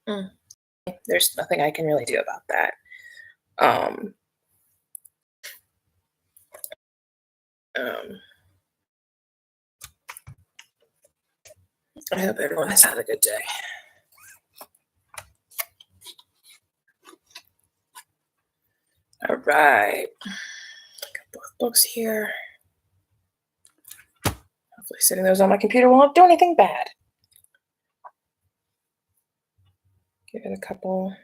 Mm. There's nothing I can really do about that. Um, um, I hope everyone has had a good day. All right. Got both books here. Hopefully setting those on my computer won't do anything bad. Give it a couple.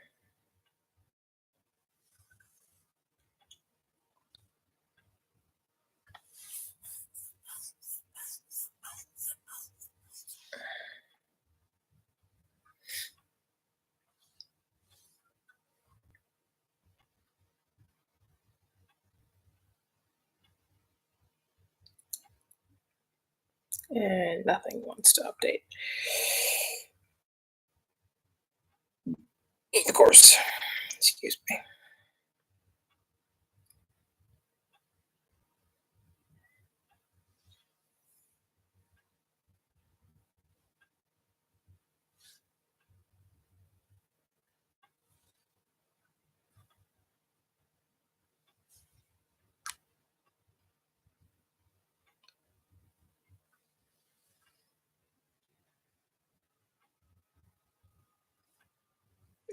And nothing wants to update. Of course. Excuse me.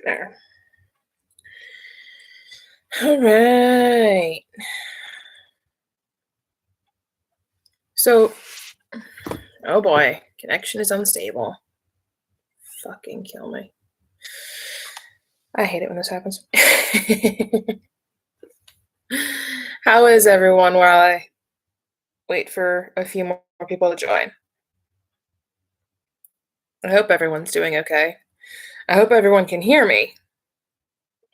There. All right. So, oh boy, connection is unstable. Fucking kill me. I hate it when this happens. How is everyone while I wait for a few more people to join? I hope everyone's doing okay. I hope everyone can hear me.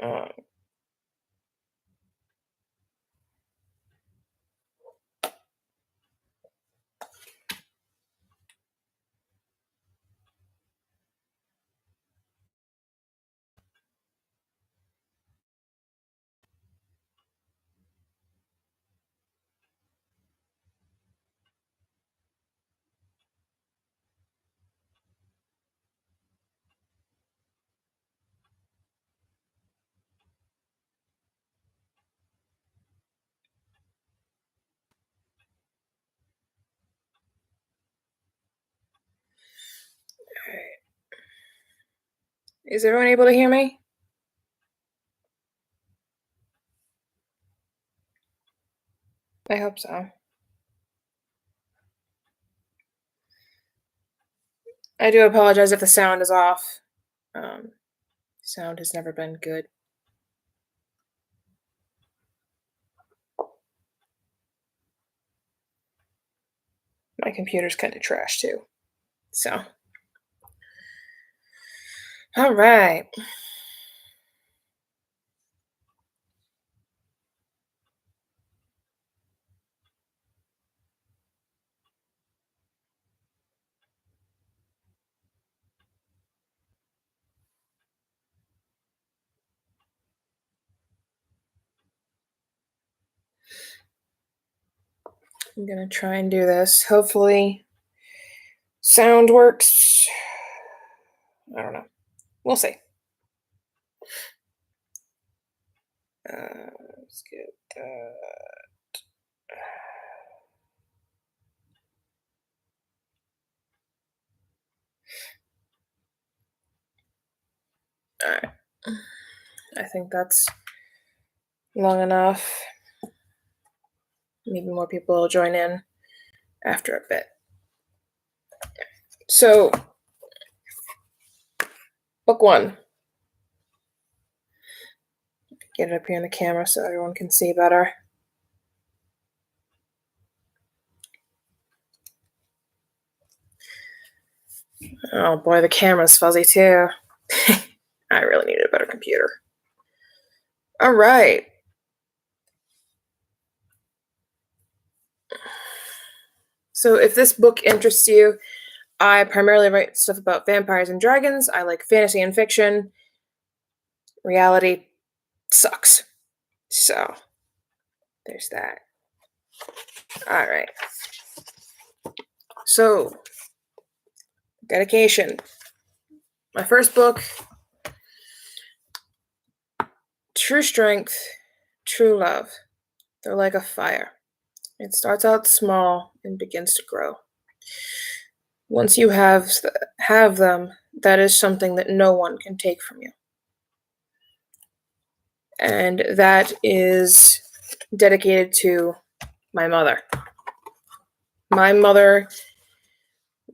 Uh, is everyone able to hear me? I hope so. I do apologize if the sound is off. Um, sound has never been good. My computer's kind of trash too. So, all right. I'm gonna try and do this. Hopefully, sound works. I don't know. We'll see. Let's get that. All right. I think that's long enough. Maybe more people will join in after a bit. So, book one. Get it up here on the camera so everyone can see better. Oh boy, the camera's fuzzy too. I really needed a better computer. All right. So, if this book interests you, I primarily write stuff about vampires and dragons. I like fantasy and fiction. Reality sucks. So, there's that. All right. So, dedication. My first book True strength, true love, they're like a fire. It starts out small and begins to grow. Once you have them, that is something that no one can take from you. And that is dedicated to my mother. My mother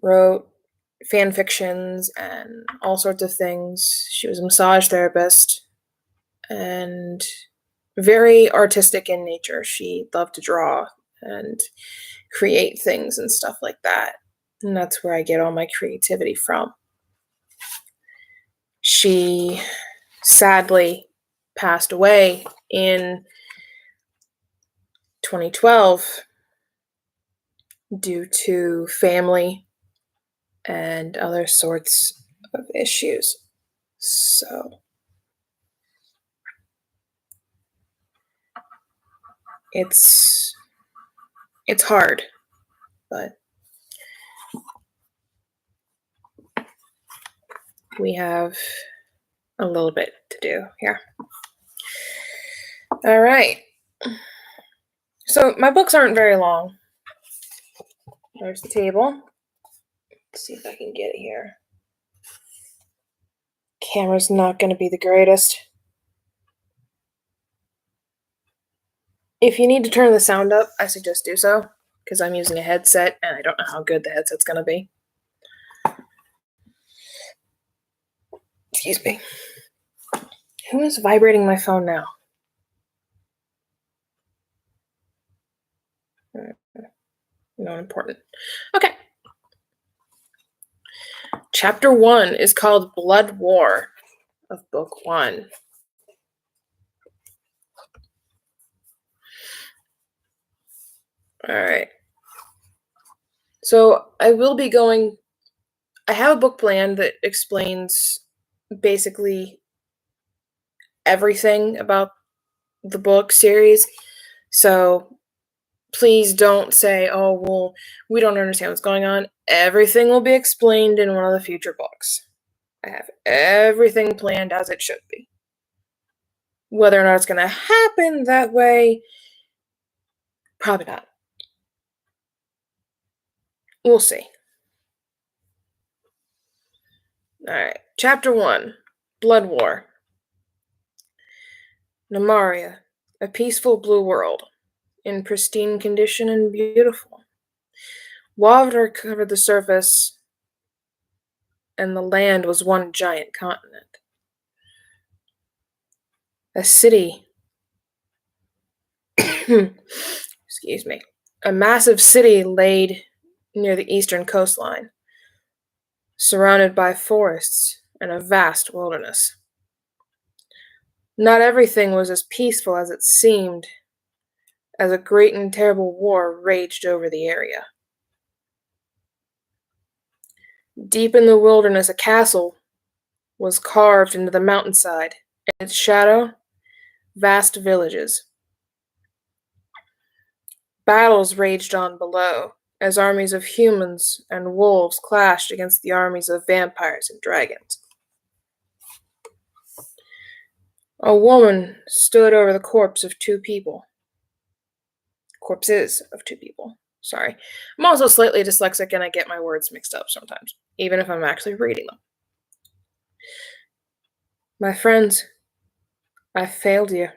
wrote fan fictions and all sorts of things. She was a massage therapist and very artistic in nature. She loved to draw and create things and stuff like that. And that's where I get all my creativity from. She sadly passed away in 2012 due to family and other sorts of issues. So it's hard, but we have a little bit to do here. All right. So my books aren't very long. There's the table. Let's see if I can get it here. Camera's not going to be the greatest. If you need to turn the sound up, I suggest do so, because I'm using a headset and I don't know how good the headset's going to be. Excuse me. Who is vibrating my phone now? Not important. Okay. Chapter 1 is called Blood War of Book 1. All right. So I have a book plan that explains basically everything about the book series. So please don't say, oh, well, we don't understand what's going on. Everything will be explained in one of the future books. I have everything planned as it should be. Whether or not it's going to happen that way, probably not. We'll see. All right. Chapter 1, Blood War. Namaria, a peaceful blue world, in pristine condition and beautiful. Water covered the surface, and the land was one giant continent. A city, excuse me, a massive city laid near the eastern coastline, surrounded by forests and a vast wilderness. Not everything was as peaceful as it seemed, as a great and terrible war raged over the area. Deep in the wilderness, a castle was carved into the mountainside, in its shadow, vast villages. Battles raged on below, as armies of humans and wolves clashed against the armies of vampires and dragons. A woman stood over the corpses of two people. Sorry. I'm also slightly dyslexic and I get my words mixed up sometimes, even if I'm actually reading them. My friends, I failed you,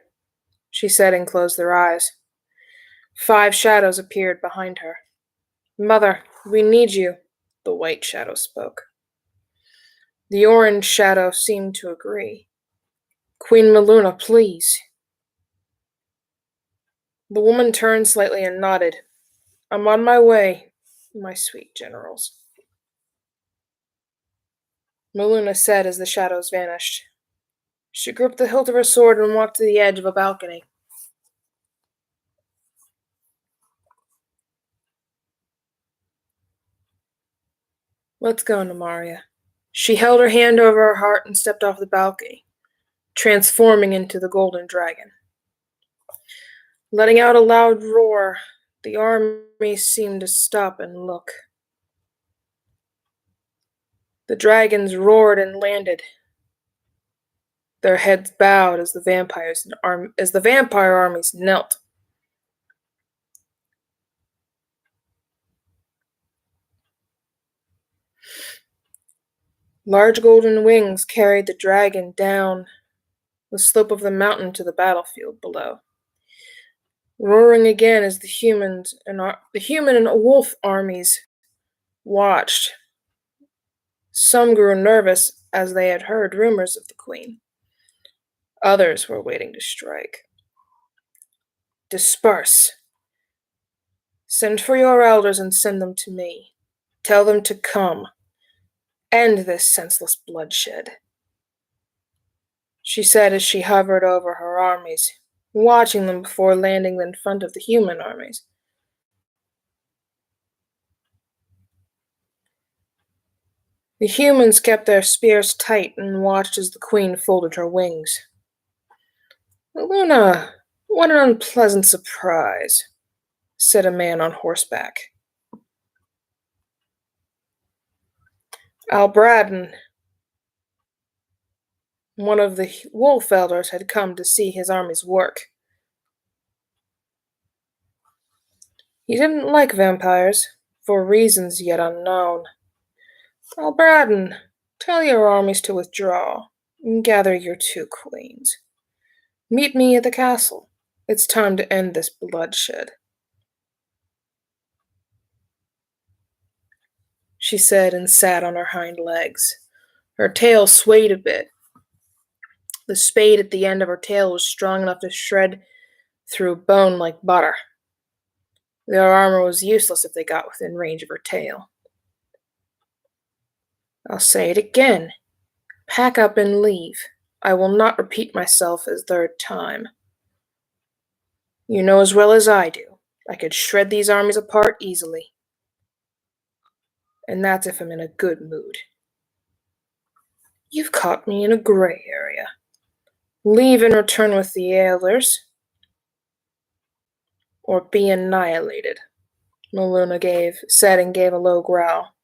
she said and closed her eyes. 5 shadows appeared behind her. Mother, we need you, the white shadow spoke. The orange shadow seemed to agree. Queen Meluna, please. The woman turned slightly and nodded. I'm on my way, my sweet generals. Meluna said as the shadows vanished. She gripped the hilt of her sword and walked to the edge of a balcony. Let's go, Namaria. She held her hand over her heart and stepped off the balcony, transforming into the golden dragon. Letting out a loud roar, the army seemed to stop and look. The dragons roared and landed. Their heads bowed as the vampire armies knelt. Large golden wings carried the dragon down the slope of the mountain to the battlefield below. Roaring again as the human and wolf armies watched. Some grew nervous as they had heard rumors of the queen. Others were waiting to strike. Disperse. Send for your elders and send them to me. Tell them to come. End this senseless bloodshed, she said as she hovered over her armies, watching them before landing in front of the human armies. The humans kept their spears tight and watched as the queen folded her wings. Luna, what an unpleasant surprise, said a man on horseback. Albradden, one of the wolf elders, had come to see his army's work. He didn't like vampires, for reasons yet unknown. Albradden, tell your armies to withdraw, and gather your two queens. Meet me at the castle. It's time to end this bloodshed, she said and sat on her hind legs. Her tail swayed a bit. The spade at the end of her tail was strong enough to shred through bone like butter. Their armor was useless if they got within range of her tail. I'll say it again. Pack up and leave. I will not repeat myself a third time. You know as well as I do, I could shred these armies apart easily. And that's if I'm in a good mood. You've caught me in a gray area. Leave and return with the elders, or be annihilated, Meluna said and gave a low growl.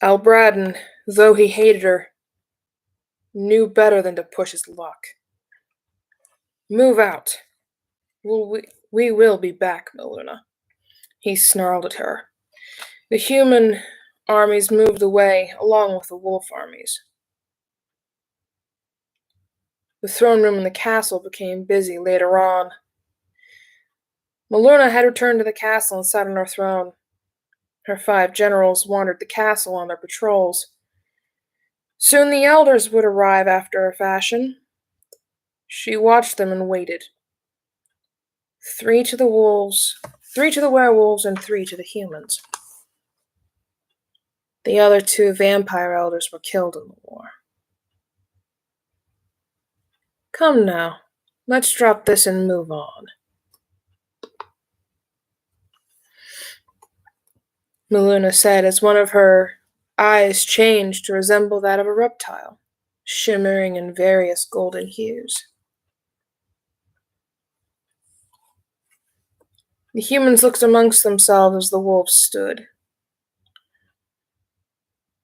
Albradden, though he hated her, knew better than to push his luck. Move out. We will be back, Meluna. He snarled at her. The human armies moved away, along with the wolf armies. The throne room in the castle became busy later on. Meluna had returned to the castle and sat on her throne. Her 5 generals wandered the castle on their patrols. Soon the elders would arrive after a fashion. She watched them and waited. 3 to the werewolves, and 3 to the humans. The other 2 vampire elders were killed in the war. Come now, let's drop this and move on. Meluna said as one of her eyes changed to resemble that of a reptile, shimmering in various golden hues. The humans looked amongst themselves as the wolves stood.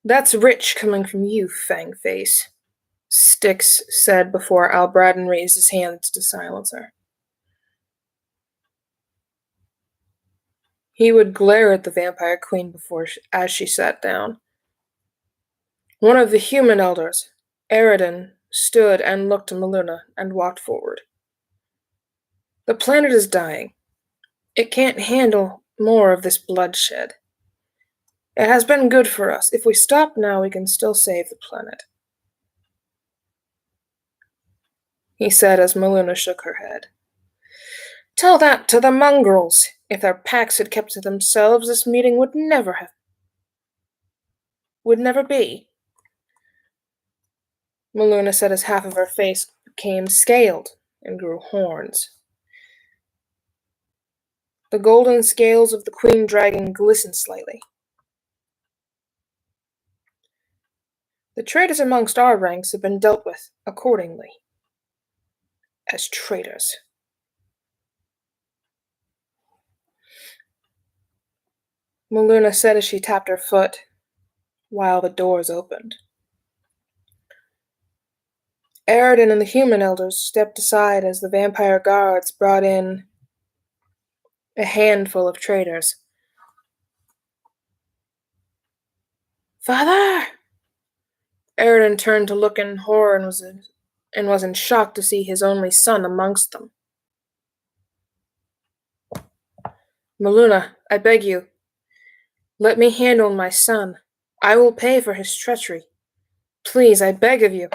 That's rich coming from you, Fangface, Styx said before Albradden raised his hands to silence her. He would glare at the vampire queen as she sat down. One of the human elders, Aridin, stood and looked to Meluna and walked forward. The planet is dying. It can't handle more of this bloodshed. It has been good for us. If we stop now, we can still save the planet, he said as Meluna shook her head. Tell that to the mongrels. If their packs had kept to themselves, this meeting would never be. Meluna said as half of her face became scaled and grew horns. The golden scales of the queen dragon glistened slightly. The traitors amongst our ranks have been dealt with accordingly, as traitors. Meluna said as she tapped her foot. while the doors opened. Aridin and the human elders stepped aside as the vampire guards brought in a handful of traitors. "Father!" Aridin turned to look in horror and was in shock to see his only son amongst them. "Meluna, I beg you, let me handle my son. I will pay for his treachery. Please, I beg of you."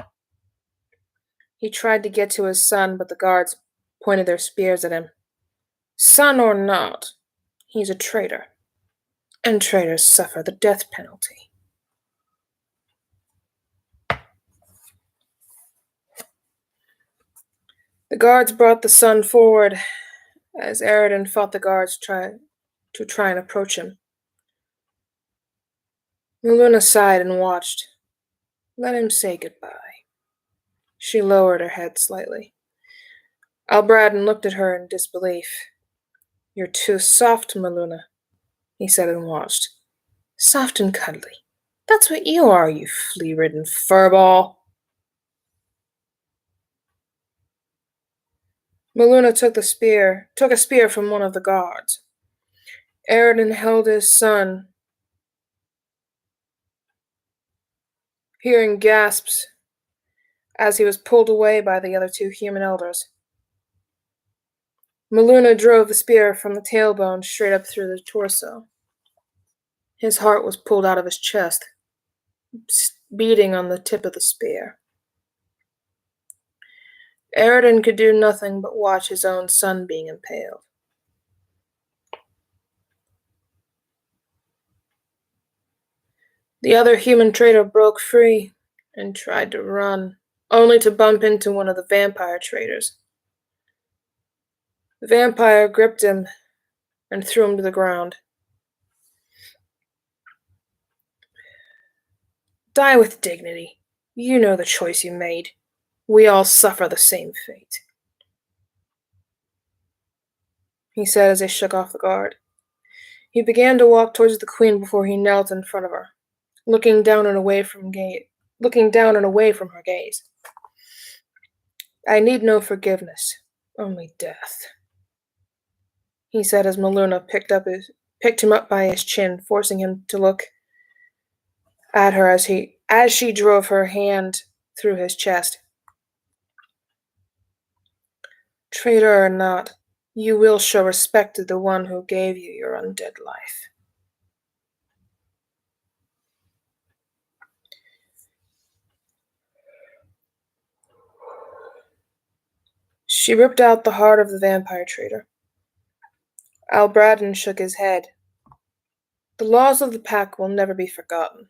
He tried to get to his son, but the guards pointed their spears at him. "Son or not, he's a traitor, and traitors suffer the death penalty." The guards brought the son forward as Aridin fought the guards to try and approach him. Meluna sighed and watched. "Let him say goodbye." She lowered her head slightly. Albradden looked at her in disbelief. "You're too soft, Meluna," he said and watched. "Soft and cuddly. That's what you are, you flea-ridden furball." Meluna took a spear from one of the guards. Aridin held his son, hearing gasps as he was pulled away by the other two human elders. Meluna drove the spear from the tailbone straight up through the torso. His heart was pulled out of his chest, beating on the tip of the spear. Aridin could do nothing but watch his own son being impaled. The other human traitor broke free and tried to run, only to bump into one of the vampire traitors. The vampire gripped him and threw him to the ground. "Die with dignity. You know the choice you made. We all suffer the same fate," he said as he shook off the guard. He began to walk towards the queen before he knelt in front of her, looking down and away from her gaze. "I need no forgiveness, only death," he said as Meluna picked him up by his chin, forcing him to look at her as she drove her hand through his chest. "Traitor or not, you will show respect to the one who gave you your undead life." She ripped out the heart of the vampire traitor. Albradden shook his head. "The laws of the pack will never be forgotten.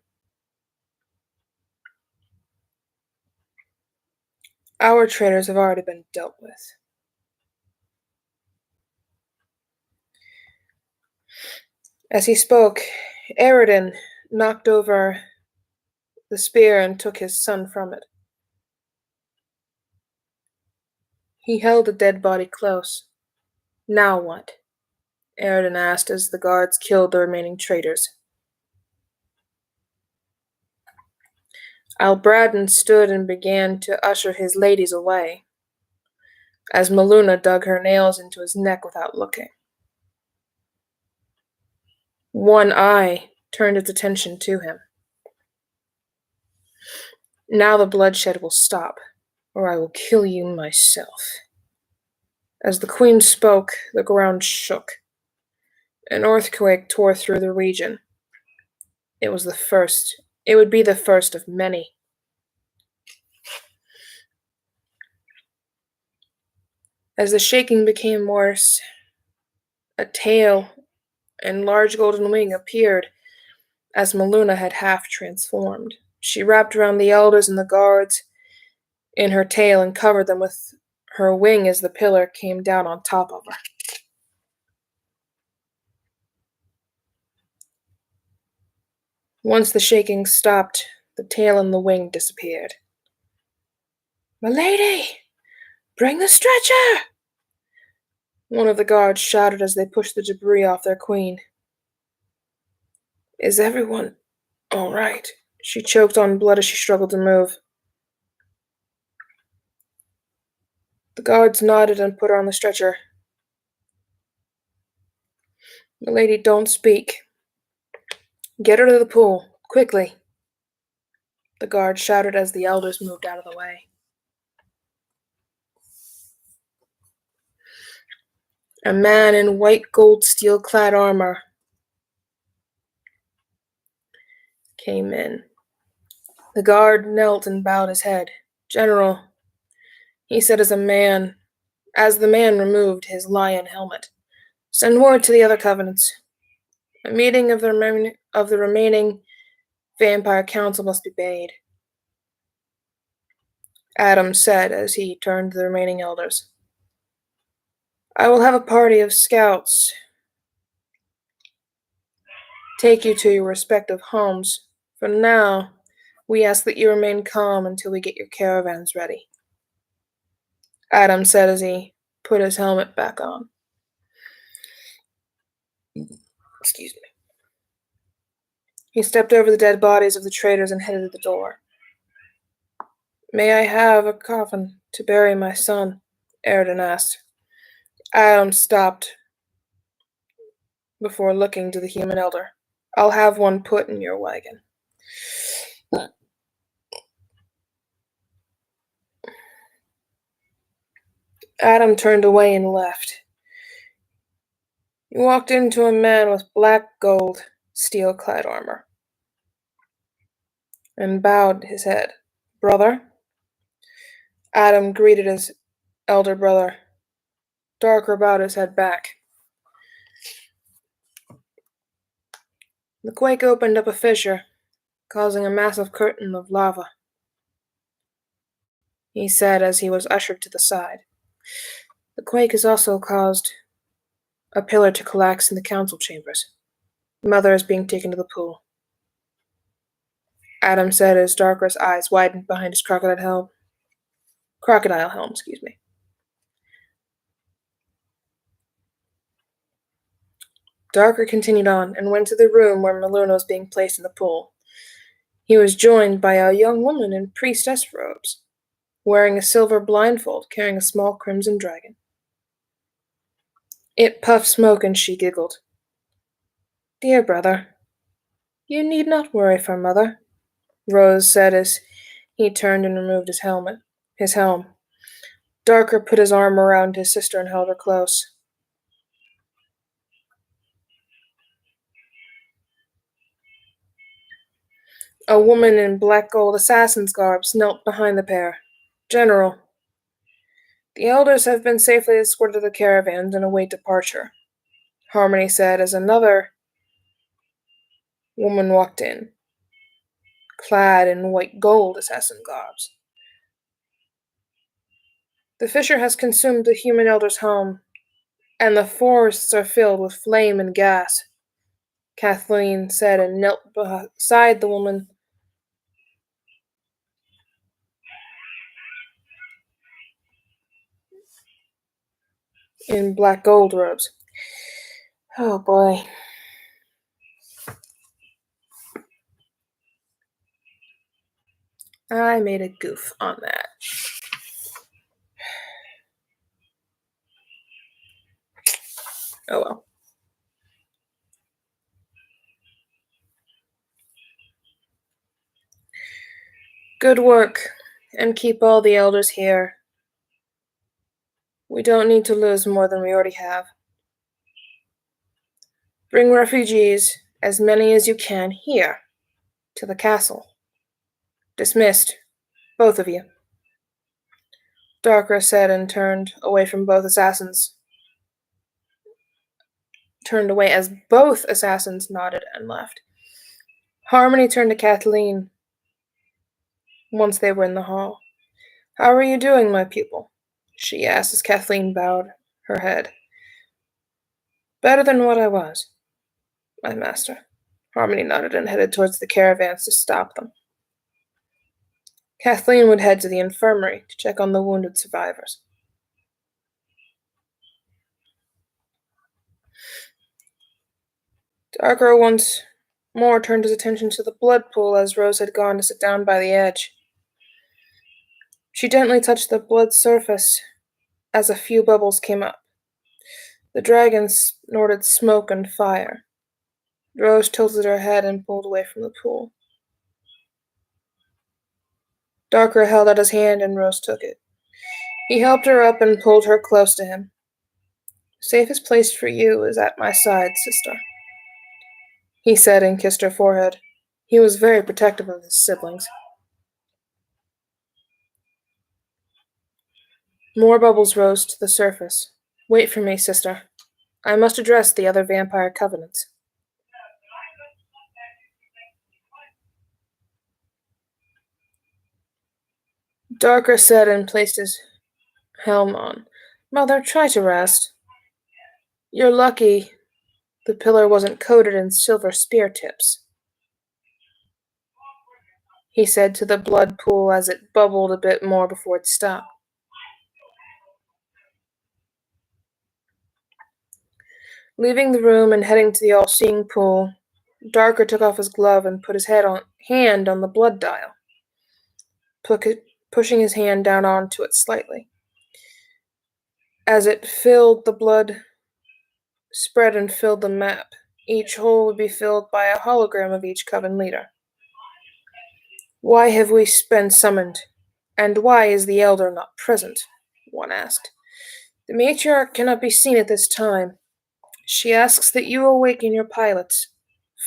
Our traitors have already been dealt with." As he spoke, Aridin knocked over the spear and took his son from it. He held the dead body close. "Now what?" Aridin asked as the guards killed the remaining traitors. Albradden stood and began to usher his ladies away, as Meluna dug her nails into his neck without looking. One eye turned its attention to him. "Now the bloodshed will stop, or I will kill you myself." As the queen spoke, the ground shook. An earthquake tore through the region. It would be the first of many. As the shaking became worse, a tail and large golden wing appeared as Meluna had half transformed. She wrapped around the elders and the guards in her tail and covered them with her wing as the pillar came down on top of her. Once the shaking stopped, the tail and the wing disappeared. "Milady, bring the stretcher!" one of the guards shouted as they pushed the debris off their queen. "Is everyone All right. She choked on blood as she struggled to move. The guards nodded and put her on the stretcher. Milady, don't speak. Get her to the pool, quickly. The guard shouted as the elders moved out of the way. A man in white gold steel-clad armor came in. The guard knelt and bowed his head. General, he said as the man removed his lion helmet, send word to the other covenants. A meeting of the remaining vampire council must be made. Adam said as he turned to the remaining elders. I will have a party of scouts take you to your respective homes. For now, we ask that you remain calm until we get your caravans ready. Adam said as he put his helmet back on. Excuse me. He stepped over the dead bodies of the traitors and headed to the door. May I have a coffin to bury my son? Aridin asked. Adam stopped before looking to the human elder. I'll have one put in your wagon. Adam turned away and left. He walked into a man with black gold steel-clad armor and bowed his head. Brother? Adam greeted his elder brother. Darker bowed his head back. The quake opened up a fissure, causing a massive curtain of lava. He said as he was ushered to the side. The quake has also caused a pillar to collapse in the council chambers. Mother is being taken to the pool. Adam said as Darker's eyes widened behind his crocodile helm. Darker continued on and went to the room where Meluna was being placed in the pool. He was joined by a young woman in priestess robes, wearing a silver blindfold, carrying a small crimson dragon. It puffed smoke and she giggled. Dear brother, you need not worry for mother, Rose said as he turned and removed his helm. Darker put his arm around his sister and held her close. A woman in black gold assassin's garbs knelt behind the pair. General, the elders have been safely escorted to the caravans and await departure, Harmony said as another woman walked in, clad in white gold assassin garbs. The fissure has consumed the human elder's home, and the forests are filled with flame and gas, Kathleen said and knelt beside the woman. In black gold robes. Oh boy. I made a goof on that. Oh well. Good work, and keep all the elders here. We don't need to lose more than we already have. Bring refugees, as many as you can, here, to the castle. Dismissed, both of you. Darker said and turned away from both assassins. Turned away as both assassins nodded and left. Harmony turned to Kathleen once they were in the hall. How are you doing, my pupil? She asked as Kathleen bowed her head. Better than what I was, my master. Harmony nodded and headed towards the caravans to stop them. Kathleen would head to the infirmary to check on the wounded survivors. Darker once Moore turned his attention to the blood pool as Rose had gone to sit down by the edge. She gently touched the blood surface as a few bubbles came up. The dragon snorted smoke and fire. Rose tilted her head and pulled away from the pool. Darker held out his hand and Rose took it. He helped her up and pulled her close to him. "Safest place for you is at my side, sister," he said and kissed her forehead. He was very protective of his siblings. More bubbles rose to the surface. "Wait for me, sister. I must address the other vampire covenants." Darker said and placed his helm on. "Mother, try to rest. You're lucky the pillar wasn't coated in silver spear tips," he said to the blood pool as it bubbled a bit more before it stopped. Leaving the room and heading to the all-seeing pool, Darker took off his glove and put his hand on the blood dial, pushing his hand down onto it slightly. As it filled, the blood spread and filled the map. Each hole would be filled by a hologram of each coven leader. "Why have we been summoned? And why is the elder not present?" one asked. "The matriarch cannot be seen at this time. She asks that you awaken your pilots.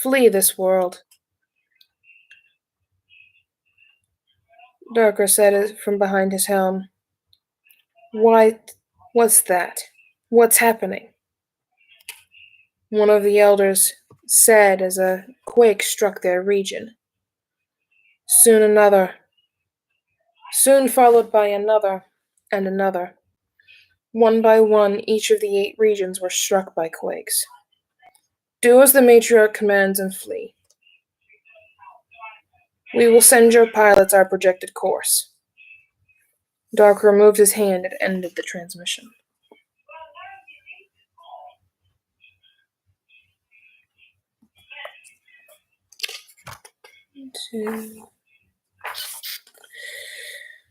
Flee this world." Darker said from behind his helm. What's that? What's happening?" One of the elders said as a quake struck their region. Soon another. Soon followed by another and another. One by one, each of the 8 regions were struck by quakes. "Do as the matriarch commands and flee. We will send your pilots our projected course." Darker moved his hand and ended the transmission.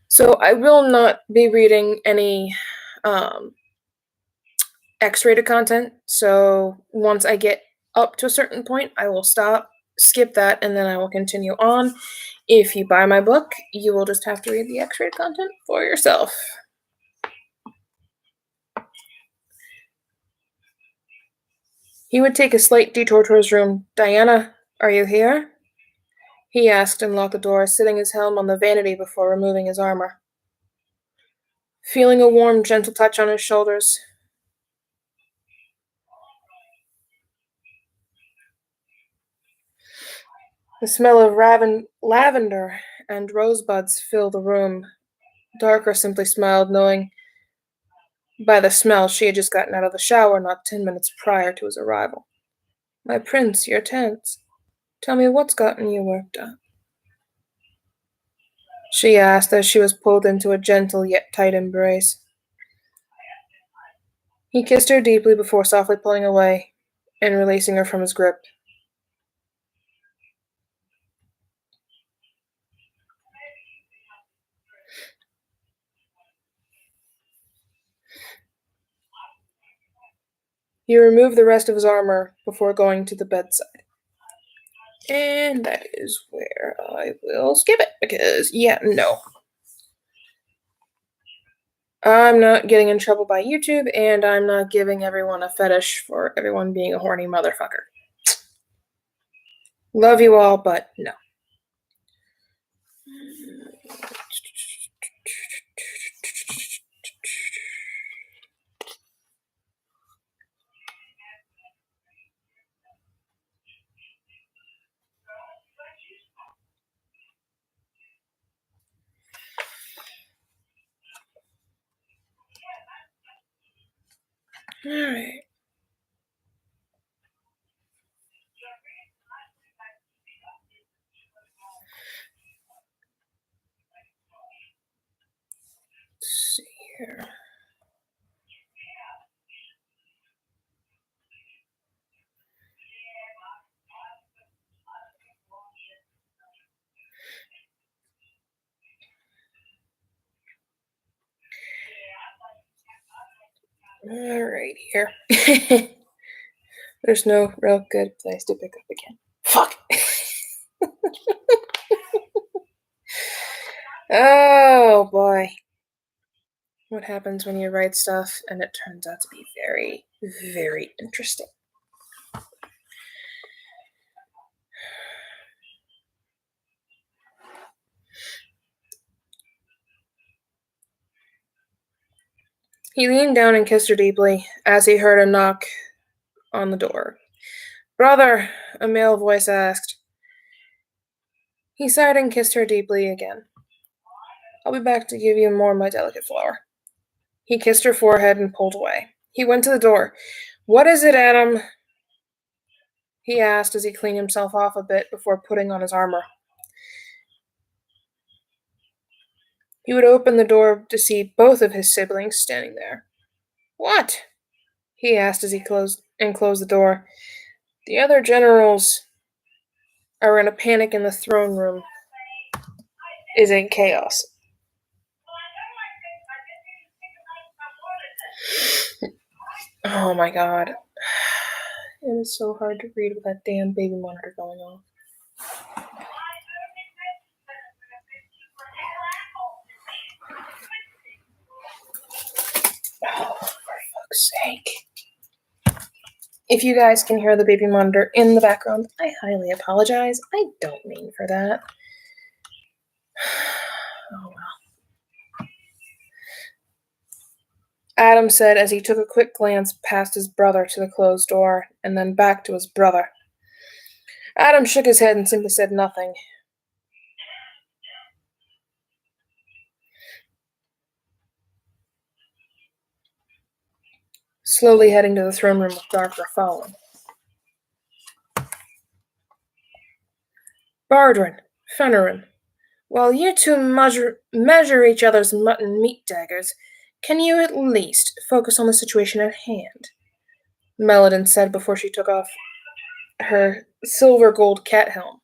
So I will not be reading any X-rated content. So once I get up to a certain point, I will skip that, and then I will continue on. If you buy my book, you will just have to read the X-rated content for yourself. He would take a slight detour to his room. "Diana, are you here?" he asked and locked the door, sitting his helm on the vanity before removing his armor. Feeling a warm, gentle touch on his shoulders, the smell of lavender and rosebuds filled the room. Darker simply smiled, knowing by the smell she had just gotten out of the shower not 10 minutes prior to his arrival. "My prince, you're tense. Tell me what's gotten you worked up," she asked as she was pulled into a gentle yet tight embrace. He kissed her deeply before softly pulling away and releasing her from his grip. He removed the rest of his armor before going to the bedside. And that is where I will skip it because, no. I'm not getting in trouble by YouTube, and I'm not giving everyone a fetish for everyone being a horny motherfucker. Love you all, but no. Alright. Let's see here. Alright, here. There's no real good place to pick up again. Fuck! Oh boy. What happens when you write stuff and it turns out to be very, very interesting. He leaned down and kissed her deeply as he heard a knock on the door. "Brother," a male voice asked. He sighed and kissed her deeply again. "I'll be back to give you more of my delicate flower." He kissed her forehead and pulled away. He went to the door. "What is it, Adam?" he asked as he cleaned himself off a bit before putting on his armor. He would open the door to see both of his siblings standing there. "What?" he asked as he closed the door. "The other generals are in a panic in the throne room. Is in chaos." Oh my god. It is so hard to read with that damn baby monitor going on. Oh, for fuck's sake. If you guys can hear the baby monitor in the background, I highly apologize. I don't mean for that. Oh well. Adam said as he took a quick glance past his brother to the closed door and then back to his brother. Adam shook his head and simply said nothing. Slowly heading to the throne room with Darker following. "Bardrin, Fennerin, while you two measure each other's mutton meat daggers, can you at least focus on the situation at hand?" Melodin said before she took off her silver gold cat helm.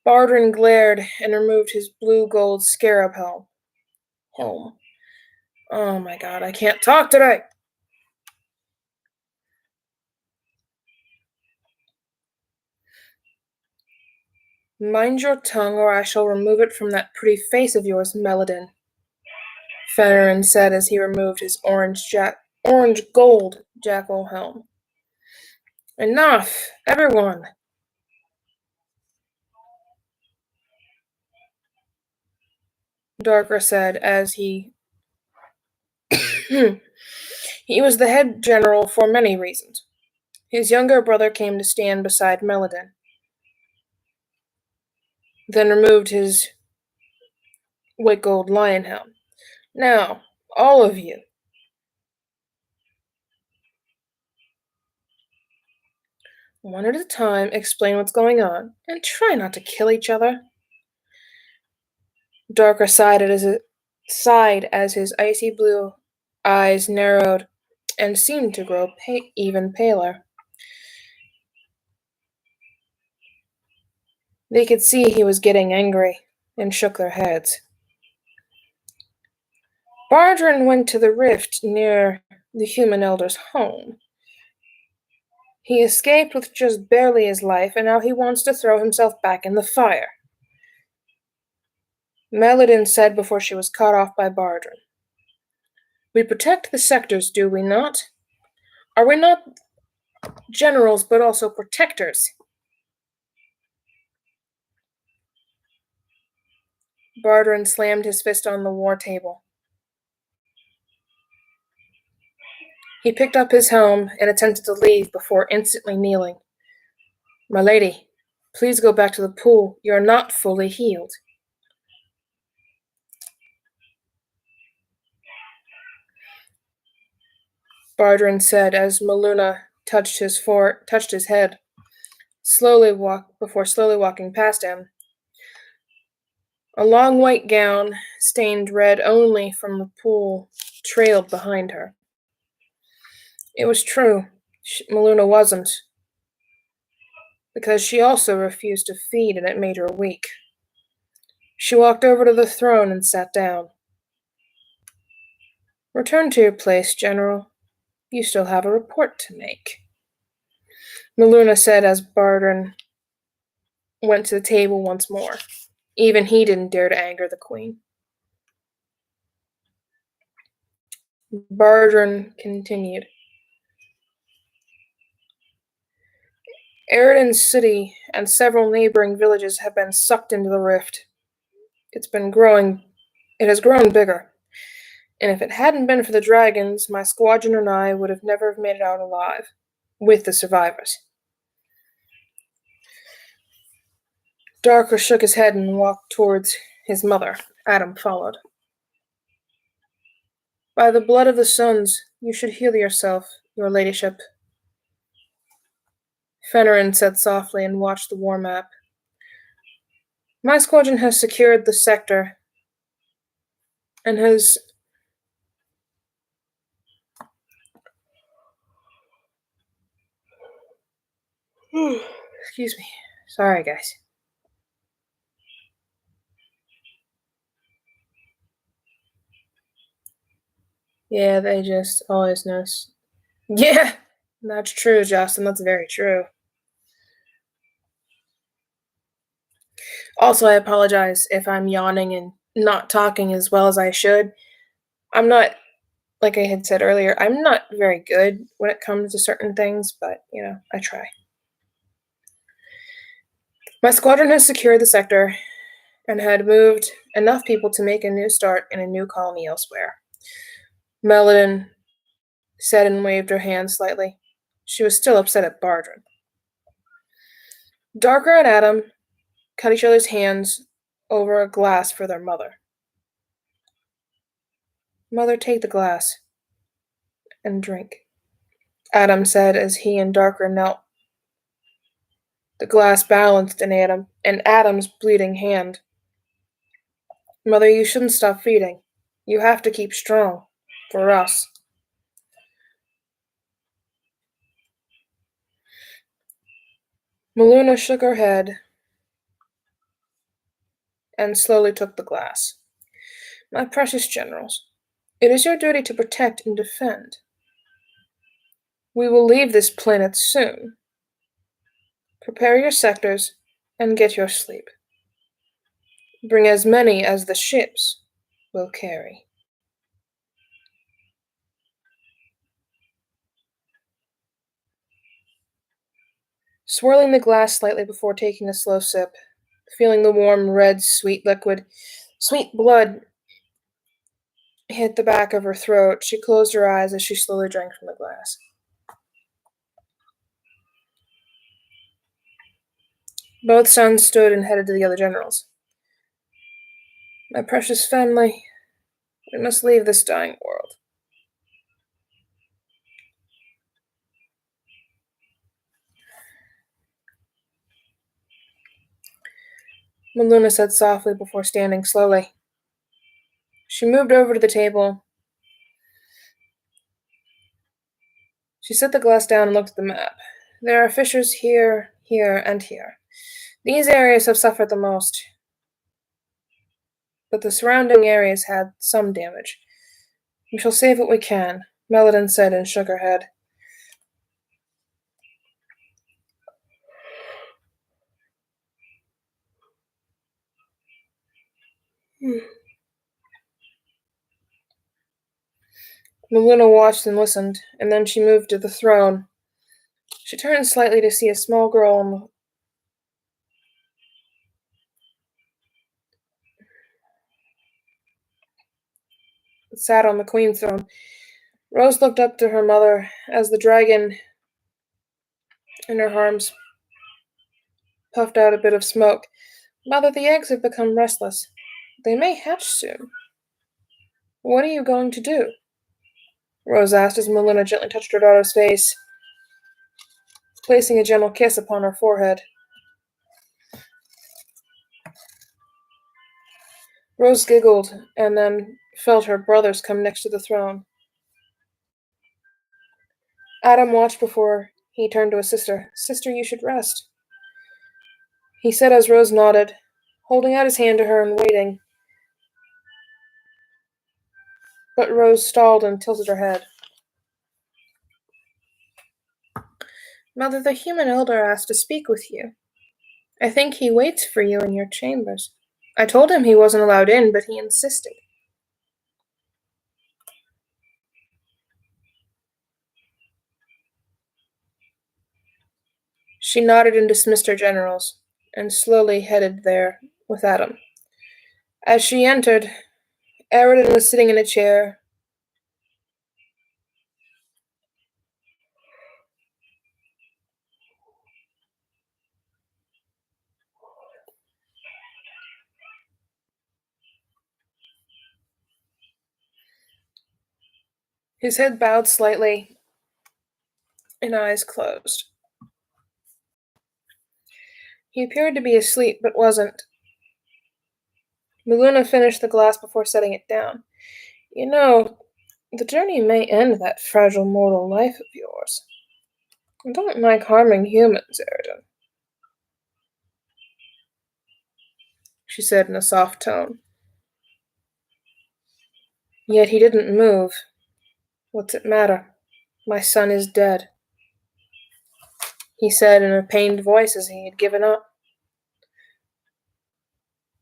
Bardrin glared and removed his blue gold scarab helm. Oh my god, I can't talk today! "Mind your tongue, or I shall remove it from that pretty face of yours, Melodin," Fennerin said as he removed his orange gold jackal helm. "Enough, everyone!" Darker said as he he was the head general for many reasons. His younger brother came to stand beside Melodin, then removed his white gold lion helm. "Now, all of you, one at a time, explain what's going on, and try not to kill each other." Darker sighed as his icy blue eyes narrowed and seemed to grow even paler. They could see he was getting angry, and shook their heads. Bardrin went to the rift near the human elder's home. He escaped with just barely his life, and now he wants to throw himself back in the fire, Melodin said before she was cut off by Bardrin. "We protect the sectors, do we not? Are we not generals, but also protectors?" Bardrin slammed his fist on the war table. He picked up his helm and attempted to leave before instantly kneeling. "My lady, please go back to the pool. You are not fully healed." Bardrin said as Meluna touched his head, before slowly walking past him. A long white gown, stained red only from the pool, trailed behind her. It was true. Meluna wasn't, because she also refused to feed and it made her weak. She walked over to the throne and sat down. Return to your place, General. You still have a report to make, Meluna said as Bardrin went to the table once more. Even he didn't dare to anger the queen. Bardrin continued. Eridan City and several neighboring villages have been sucked into the rift. It has grown bigger. And if it hadn't been for the dragons, my squadron and I would have never made it out alive, with the survivors. Darker shook his head and walked towards his mother. Adam followed. By the blood of the sons, you should heal yourself, your ladyship, Fennerin said softly and watched the war map. My squadron has secured the sector and has excuse me. Sorry, guys. Yeah, they just always know. Yeah, that's true, Justin. That's very true. Also, I apologize if I'm yawning and not talking as well as I should. I'm not, like I had said earlier, I'm not very good when it comes to certain things, but, I try. My squadron has secured the sector and had moved enough people to make a new start in a new colony elsewhere. Melodin said and waved her hand slightly. She was still upset at Bardrin. Darker and Adam cut each other's hands over a glass for their mother. Mother, take the glass and drink, Adam said as he and Darker knelt. The glass balanced in Adam's bleeding hand. Mother, you shouldn't stop feeding. You have to keep strong. For us. Meluna shook her head and slowly took the glass. My precious generals, it is your duty to protect and defend. We will leave this planet soon. Prepare your sectors and get your sleep. Bring as many as the ships will carry. Swirling the glass slightly before taking a slow sip, feeling the warm, red, sweet blood hit the back of her throat, she closed her eyes as she slowly drank from the glass. Both sons stood and headed to the other generals. My precious family, we must leave this dying world. Meluna said softly before standing slowly. She moved over to the table. She set the glass down and looked at the map. There are fissures here, here, and here. These areas have suffered the most, but the surrounding areas had some damage. We shall save what we can, Melodin said and shook her head. Meluna watched and listened, and then she moved to the throne. She turned slightly to see a small girl sat on the queen's throne. Rose looked up to her mother as the dragon in her arms puffed out a bit of smoke. Mother, the eggs have become restless. They may hatch soon. What are you going to do? Rose asked as Meluna gently touched her daughter's face, placing a gentle kiss upon her forehead. Rose giggled and then felt her brothers come next to the throne. Adam watched before he turned to his sister. Sister, you should rest, he said as Rose nodded, holding out his hand to her and waiting. But Rose stalled and tilted her head. Mother, the human elder asked to speak with you. I think he waits for you in your chambers. I told him he wasn't allowed in, but he insisted. She nodded and dismissed her generals, and slowly headed there with Adam. As she entered, Aridin was sitting in a chair. His head bowed slightly and eyes closed. He appeared to be asleep, but wasn't. Miluna finished the glass before setting it down. You know, the journey may end that fragile mortal life of yours. I don't like harming humans, Aridin, she said in a soft tone. Yet he didn't move. What's it matter? My son is dead, he said in a pained voice as he had given up.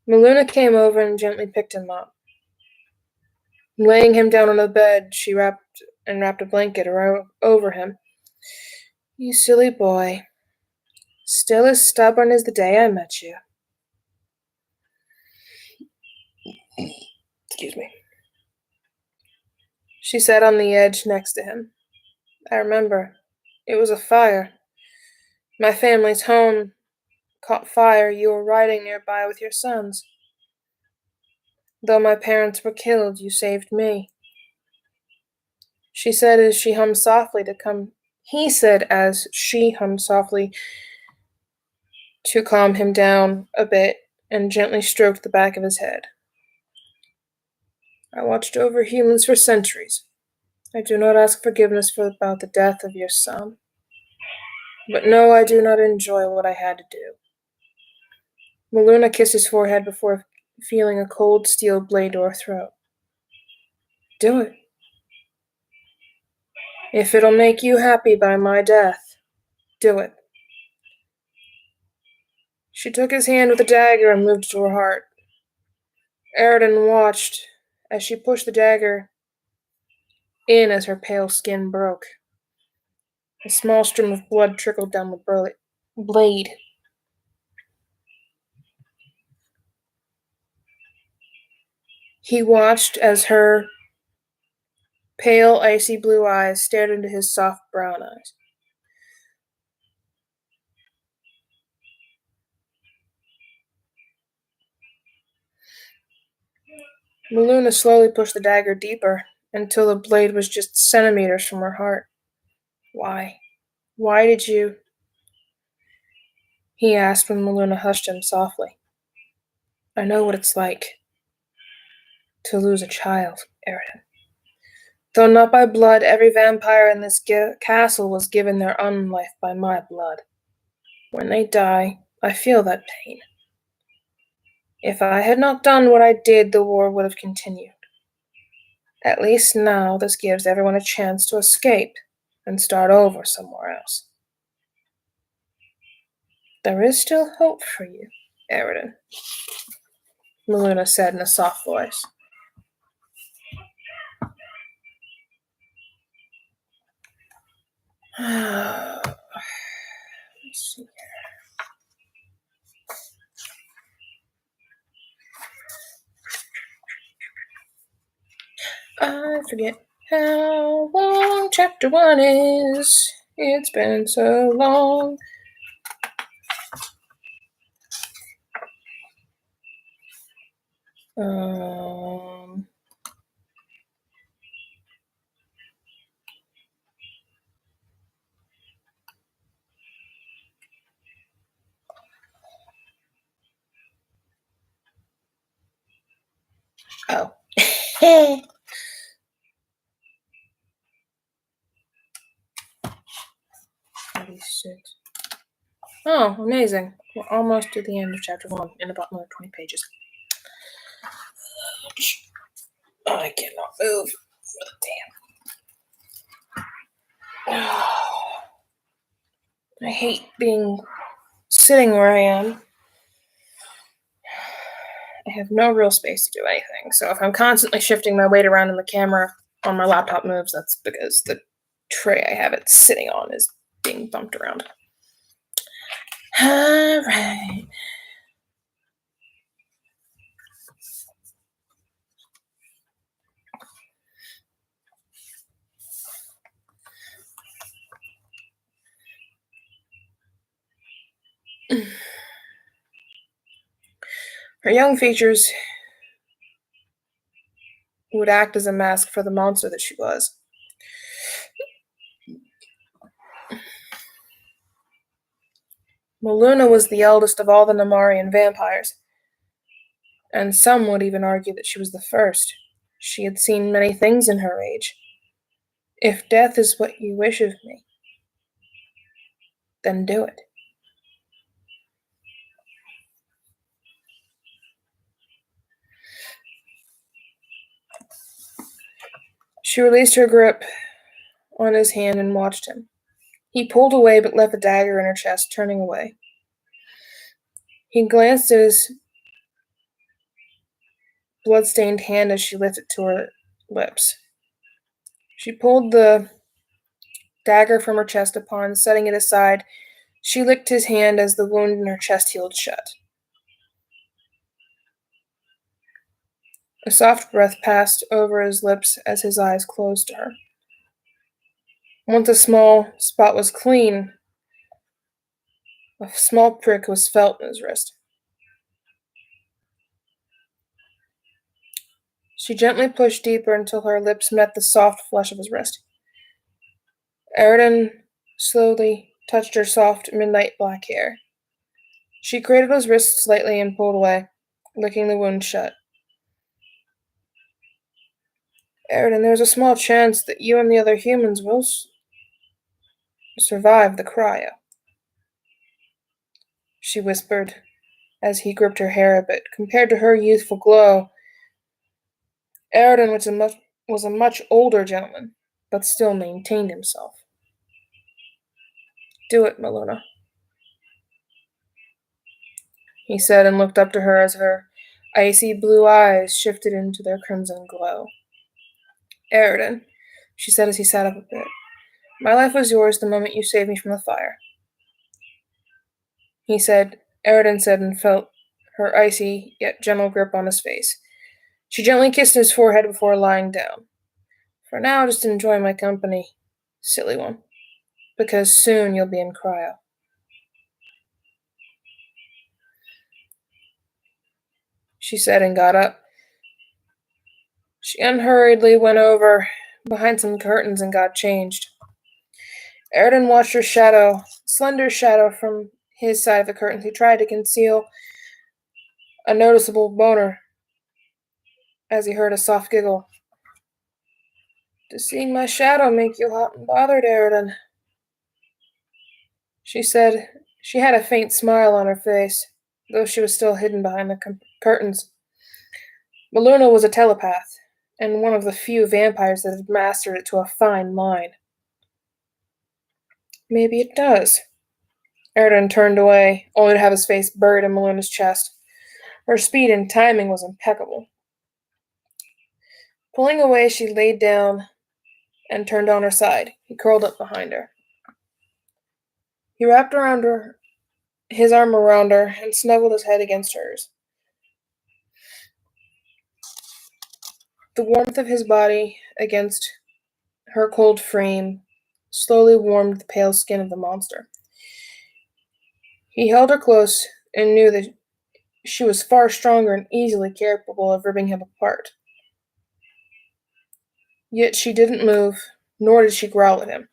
Miluna came over and gently picked him up. Laying him down on the bed, she wrapped a blanket over him. You silly boy. Still as stubborn as the day I met you. Excuse me. She sat on the edge next to him. I remember. It was a fire. My family's home caught fire. You were riding nearby with your sons. Though my parents were killed, you saved me. She said as she hummed softly to come. He said as she hummed softly to calm him down a bit and gently stroked the back of his head. I watched over humans for centuries. I do not ask forgiveness about the death of your son. But no, I do not enjoy what I had to do. Miluna kissed his forehead before feeling a cold steel blade to her throat. Do it. If it'll make you happy by my death, do it. She took his hand with the dagger and moved it to her heart. Aridin watched as she pushed the dagger in as her pale skin broke. A small stream of blood trickled down the blade. He watched as her pale, icy blue eyes stared into his soft brown eyes. Miluna slowly pushed the dagger deeper until the blade was just centimeters from her heart. Why? Why did you? He asked when Miluna hushed him softly. I know what it's like to lose a child, Aridin. Though not by blood, every vampire in this castle was given their unlife by my blood. When they die, I feel that pain. If I had not done what I did, the war would have continued. At least now this gives everyone a chance to escape and start over somewhere else. There is still hope for you, Aridin, Miluna said in a soft voice. Let's see here. I forget how long chapter 1 is. It's been so long. Oh. 46. Oh, amazing. We're almost to the end of chapter 1 in about another 20 pages. I cannot move. Damn. I hate being sitting where I am. I have no real space to do anything. So if I'm constantly shifting my weight around in the camera on my laptop moves, that's because the tray I have it sitting on is being bumped around. All right. Her young features would act as a mask for the monster that she was. Maluna was the eldest of all the Namarian vampires, and some would even argue that she was the first. She had seen many things in her age. If death is what you wish of me, then do it. She released her grip on his hand and watched him. He pulled away but left the dagger in her chest, turning away. He glanced at his blood-stained hand as she lifted it to her lips. She pulled the dagger from her chest upon setting it aside. She licked his hand as the wound in her chest healed shut. A soft breath passed over his lips as his eyes closed to her. Once a small spot was clean, a small prick was felt in his wrist. She gently pushed deeper until her lips met the soft flesh of his wrist. Aridin slowly touched her soft midnight black hair. She cradled his wrist slightly and pulled away, licking the wound shut. Aridin, there's a small chance that you and the other humans will survive the cryo, she whispered as he gripped her hair a bit. Compared to her youthful glow, Aridin was a much older gentleman, but still maintained himself. Do it, Maluna, he said and looked up to her as her icy blue eyes shifted into their crimson glow. Aridin, she said as he sat up a bit, my life was yours the moment you saved me from the fire. Aridin said and felt her icy yet gentle grip on his face. She gently kissed his forehead before lying down. For now, just enjoy my company, silly one, because soon you'll be in cryo. She said and got up. She unhurriedly went over behind some curtains and got changed. Aridin watched her slender shadow from his side of the curtains. He tried to conceal a noticeable boner as he heard a soft giggle. Does seeing my shadow make you hot and bothered, Aridin? She said. She had a faint smile on her face, though she was still hidden behind the curtains. Maluna was a telepath, and one of the few vampires that had mastered it to a fine line. Maybe it does. Aridin turned away, only to have his face buried in Maluna's chest. Her speed and timing was impeccable. Pulling away, she laid down and turned on her side. He curled up behind her. He wrapped his arm around her and snuggled his head against hers. The warmth of his body against her cold frame slowly warmed the pale skin of the monster. He held her close and knew that she was far stronger and easily capable of ripping him apart. Yet she didn't move, nor did she growl at him.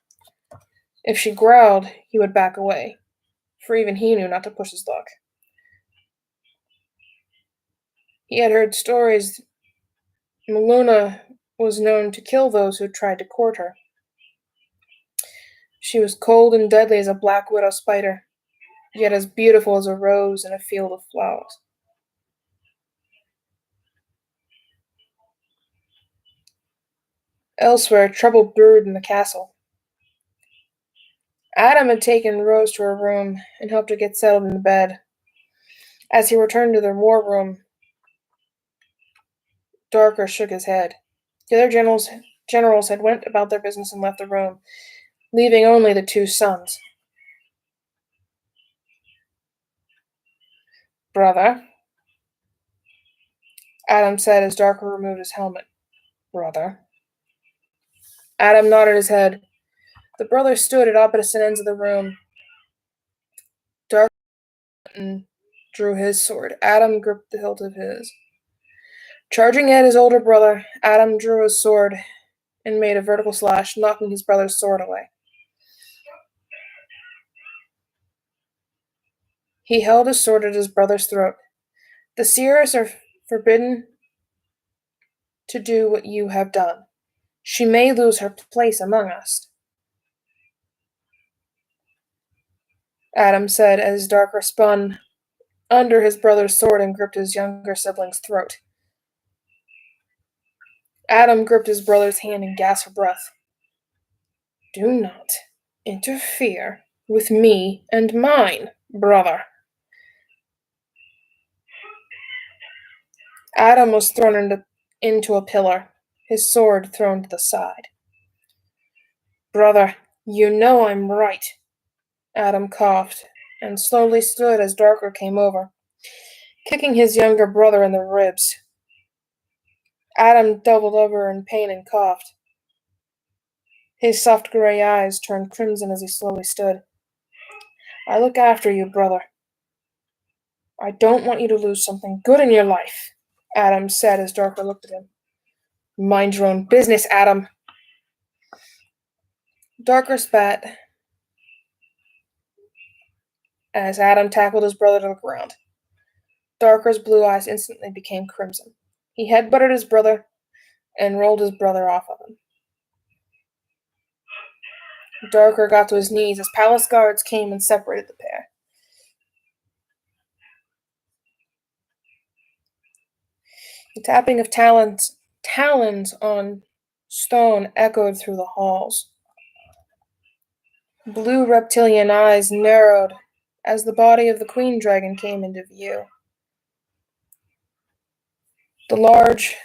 If she growled, he would back away, for even he knew not to push his luck. He had heard stories. Maluna was known to kill those who tried to court her. She was cold and deadly as a black widow spider, yet as beautiful as a rose in a field of flowers. Elsewhere, trouble brewed in the castle. Adam had taken Rose to her room and helped her get settled in bed. As he returned to the war room, Darker shook his head. The other generals had went about their business and left the room, leaving only the two sons. Brother, Adam said as Darker removed his helmet. Brother. Adam nodded his head. The brothers stood at opposite ends of the room. Darker drew his sword. Adam gripped the hilt of his. Charging at his older brother, Adam drew his sword and made a vertical slash, knocking his brother's sword away. He held his sword at his brother's throat. The seeress are forbidden to do what you have done. She may lose her place among us. Adam said as Darker spun under his brother's sword and gripped his younger sibling's throat. Adam gripped his brother's hand and gasped for breath. Do not interfere with me and mine, brother. Adam was thrown into a pillar, his sword thrown to the side. Brother, you know I'm right. Adam coughed and slowly stood as Darker came over, kicking his younger brother in the ribs. Adam doubled over in pain and coughed. His soft gray eyes turned crimson as he slowly stood. I look after you, brother. I don't want you to lose something good in your life, Adam said as Darker looked at him. Mind your own business, Adam. Darker spat as Adam tackled his brother to the ground. Darker's blue eyes instantly became crimson. He headbutted his brother and rolled his brother off of him. Darker got to his knees as palace guards came and separated the pair. The tapping of talons on stone echoed through the halls. Blue reptilian eyes narrowed as the body of the queen dragon came into view. The large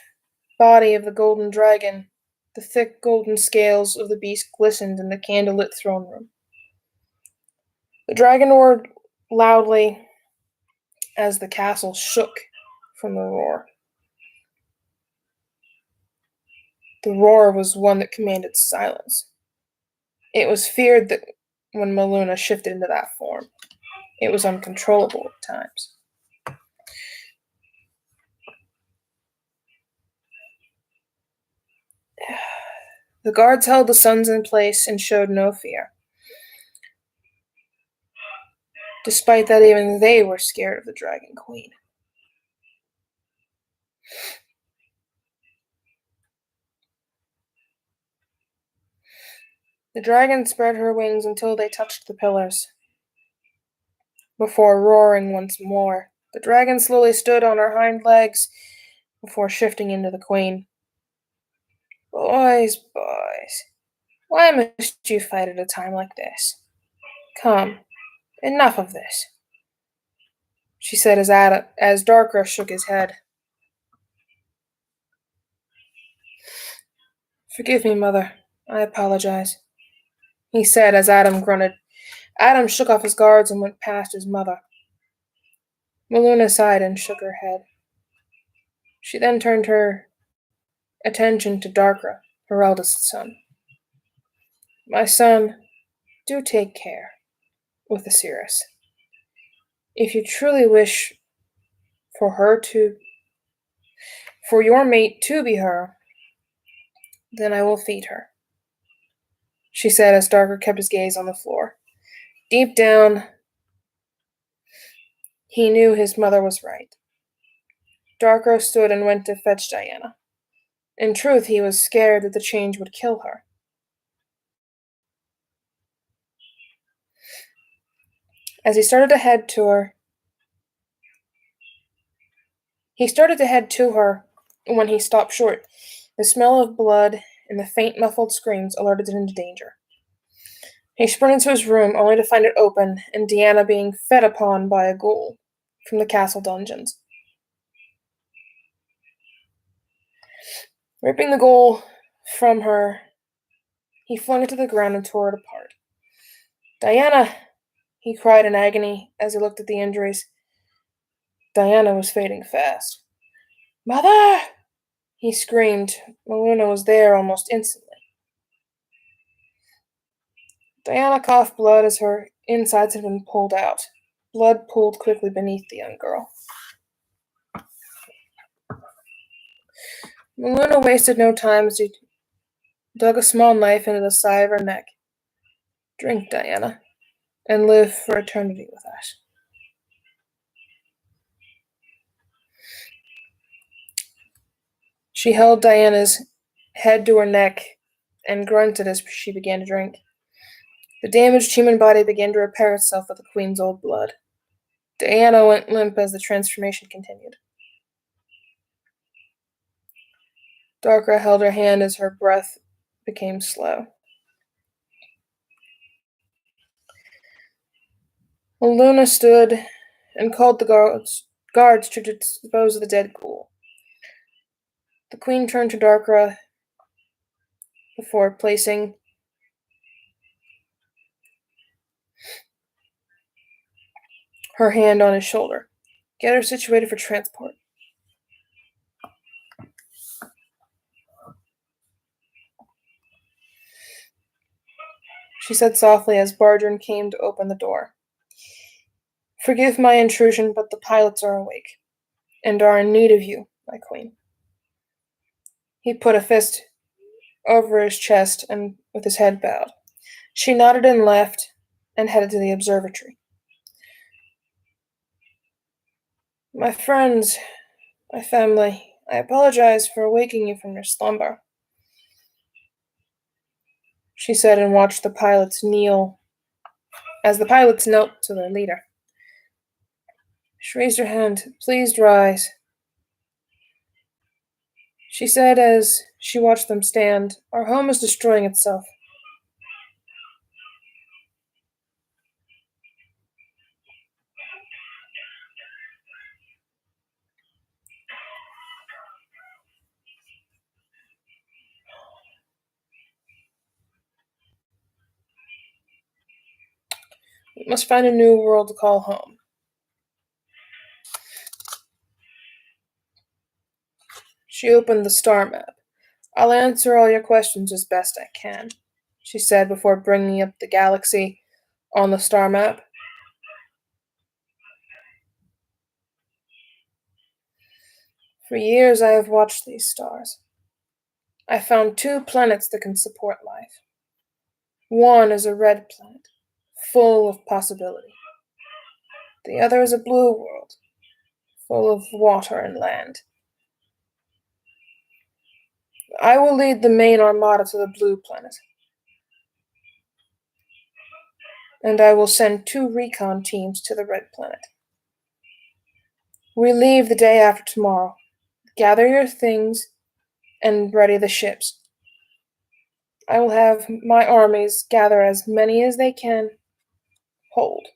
body of the golden dragon, the thick golden scales of the beast glistened in the candlelit throne room. The dragon roared loudly as the castle shook from the roar. The roar was one that commanded silence. It was feared that when Maluna shifted into that form, it was uncontrollable at times. The guards held the sons in place and showed no fear. Despite that, even they were scared of the Dragon Queen. The dragon spread her wings until they touched the pillars. Before roaring once more, the dragon slowly stood on her hind legs before shifting into the queen. Boys, why must you fight at a time like this? Come, enough of this, she said as Darker shook his head. Forgive me, Mother. I apologize, he said as Adam grunted. Adam shook off his guards and went past his mother. Maluna sighed and shook her head. She then turned her attention to Darkra, her eldest son. My son, do take care with the seeress. If you truly wish for your mate to be her, then I will feed her, she said as Darker kept his gaze on the floor. Deep down, he knew his mother was right. Darker stood and went to fetch Diana. In truth, he was scared that the change would kill her. As he started to head to her when he stopped short. The smell of blood and the faint, muffled screams alerted him to danger. He sprinted to his room, only to find it open and Deanna being fed upon by a ghoul from the castle dungeons. Ripping the ghoul from her, he flung it to the ground and tore it apart. "Diana!" he cried in agony as he looked at the injuries. Diana was fading fast. "Mother!" he screamed. Maluna was there almost instantly. Diana coughed blood as her insides had been pulled out. Blood pooled quickly beneath the young girl. Maluna wasted no time as he dug a small knife into the side of her neck. "Drink, Diana, and live for eternity with us." She held Diana's head to her neck and grunted as she began to drink. The damaged human body began to repair itself with the queen's old blood. Diana went limp as the transformation continued. Darkra held her hand as her breath became slow. Maluna stood and called the guards to dispose of the dead ghoul. The queen turned to Darkra before placing her hand on his shoulder. "Get her situated for transport." she said softly as Bardrin came to open the door. "Forgive my intrusion, but the pilots are awake, and are in need of you, my queen." He put a fist over his chest and with his head bowed. She nodded and left and headed to the observatory. "My friends, my family, I apologize for awaking you from your slumber," she said and watched the pilots kneel as the pilots knelt to their leader. She raised her hand. "Please rise," she said as she watched them stand. "Our home is destroying itself." "We must find a new world to call home." She opened the star map. "I'll answer all your questions as best I can," she said before bringing up the galaxy on the star map. "For years I have watched these stars. I found 2 planets that can support life. One is a red planet, full of possibility. The other is a blue world, full of water and land. I will lead the main armada to the blue planet, and I will send 2 recon teams to the red planet. We leave the day after tomorrow. Gather your things and ready the ships. I will have my armies gather as many as they can hold.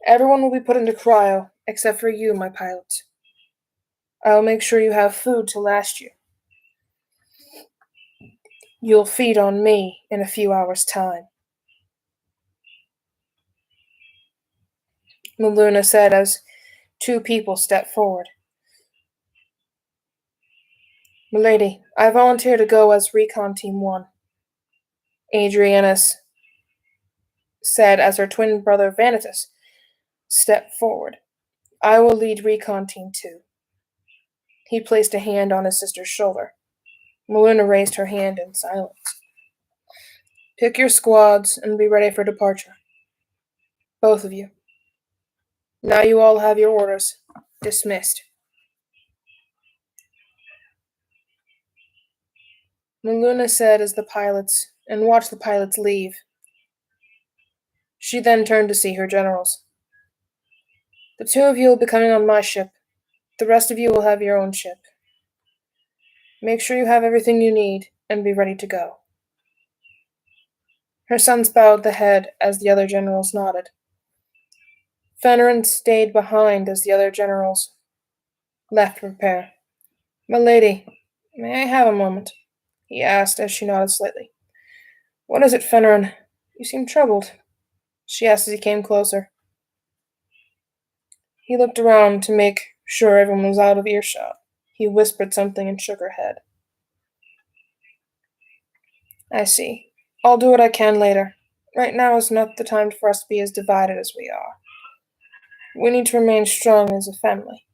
Everyone will be put into cryo, except for you, my pilots. I will make sure you have food to last you. You'll feed on me in a few hours' time," Maluna said as 2 people stepped forward. "Milady, I volunteer to go as Recon Team 1, Adrianus said as her twin brother Vanitas stepped forward. "I will lead Recon Team 2. He placed a hand on his sister's shoulder. Maluna raised her hand in silence. "Pick your squads and be ready for departure. Both of you. Now you all have your orders. Dismissed." Maluna said as the pilots and watched the pilots leave. She then turned to see her generals. "The 2 of you will be coming on my ship. The rest of you will have your own ship. Make sure you have everything you need, and be ready to go. Her sons bowed the head as the other generals nodded. Fenrin stayed behind as the other generals left to prepare. "My lady, may I have a moment?" he asked as she nodded slightly. "What is it, Fenrin? You seem troubled," she asked as he came closer. He looked around to make sure everyone was out of earshot. He whispered something and shook her head. "I see. I'll do what I can later. Right now is not the time for us to be as divided as we are. We need to remain strong as a family.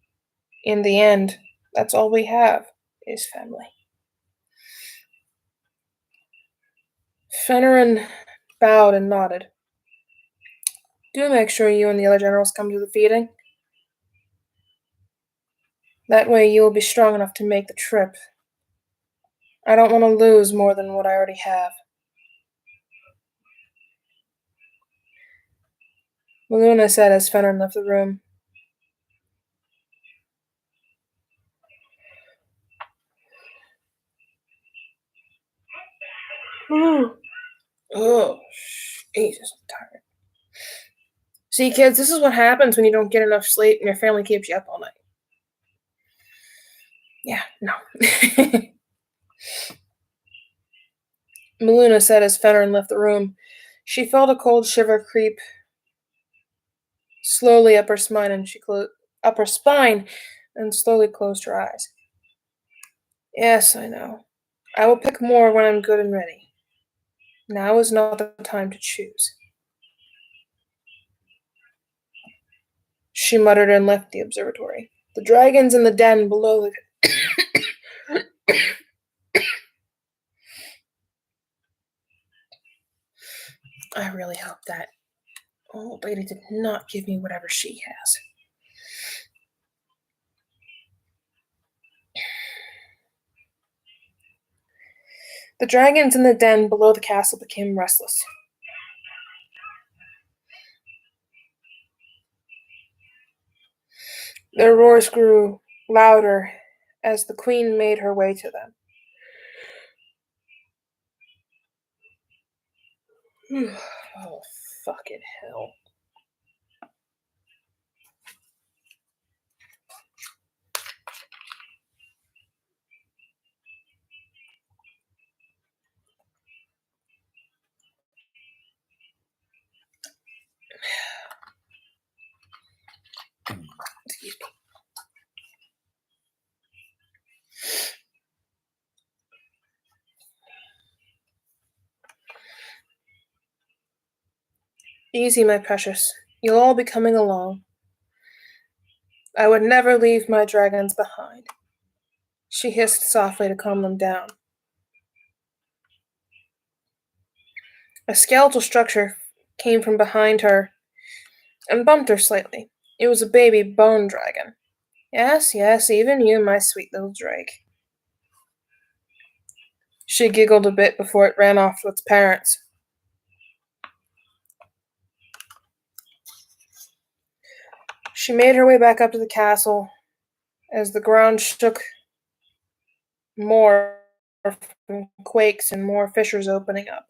In the end, that's all we have, is family." Fenrin bowed and nodded. "Do make sure you and the other generals come to the feeding. That way you will be strong enough to make the trip. I don't want to lose more than what I already have." Meluna said as Fenrin left the room. Oh, Jesus, I'm tired. See, kids, this is what happens when you don't get enough sleep and your family keeps you up all night. Yeah, no. Meluna said as Fenrin left the room. She felt a cold shiver creep slowly up her spine, and slowly closed her eyes. "Yes, I know. I will pick more when I'm good and ready. Now is not the time to choose," she muttered and left the observatory. The dragons in the den below the I really hope that old lady did not give me whatever she has. The dragons in the den below the castle became restless. Their roars grew louder as the queen made her way to them. Oh, fucking hell. Excuse me. Easy, my precious. You'll all be coming along. I would never leave my dragons behind. She hissed softly to calm them down. A skeletal structure came from behind her and bumped her slightly. It was a baby bone dragon. "Yes, yes, even you, my sweet little drake." She giggled a bit before it ran off to its parents. She made her way back up to the castle as the ground shook more from quakes and more fissures opening up.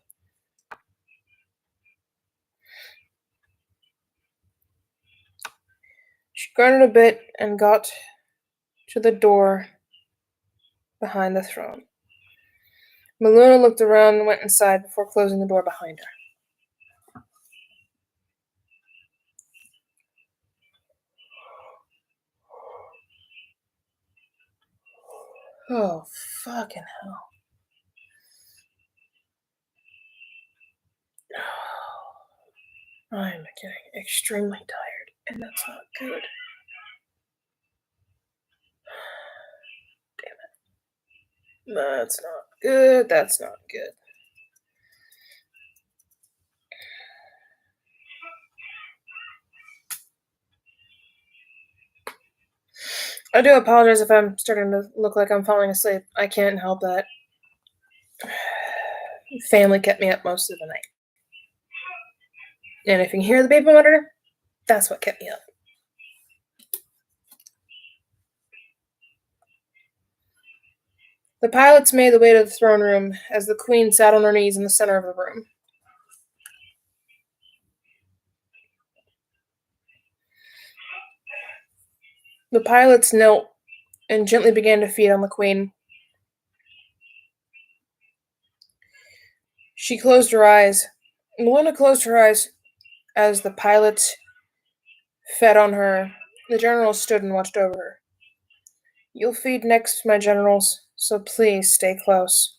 She grunted a bit and got to the door behind the throne. Meluna looked around and went inside before closing the door behind her. Oh, fucking hell. I'm getting extremely tired, and that's not good. Damn it. That's not good. That's not good. I do apologize if I'm starting to look like I'm falling asleep. I can't help that. Family kept me up most of the night. And if you can hear the baby monitor, that's what kept me up. The pilots made their way to the throne room as the queen sat on her knees in the center of the room. The pilots knelt and gently began to feed on the queen. She closed her eyes. Melina closed her eyes as the pilots fed on her. The generals stood and watched over her. You'll feed next, my generals, so please stay close.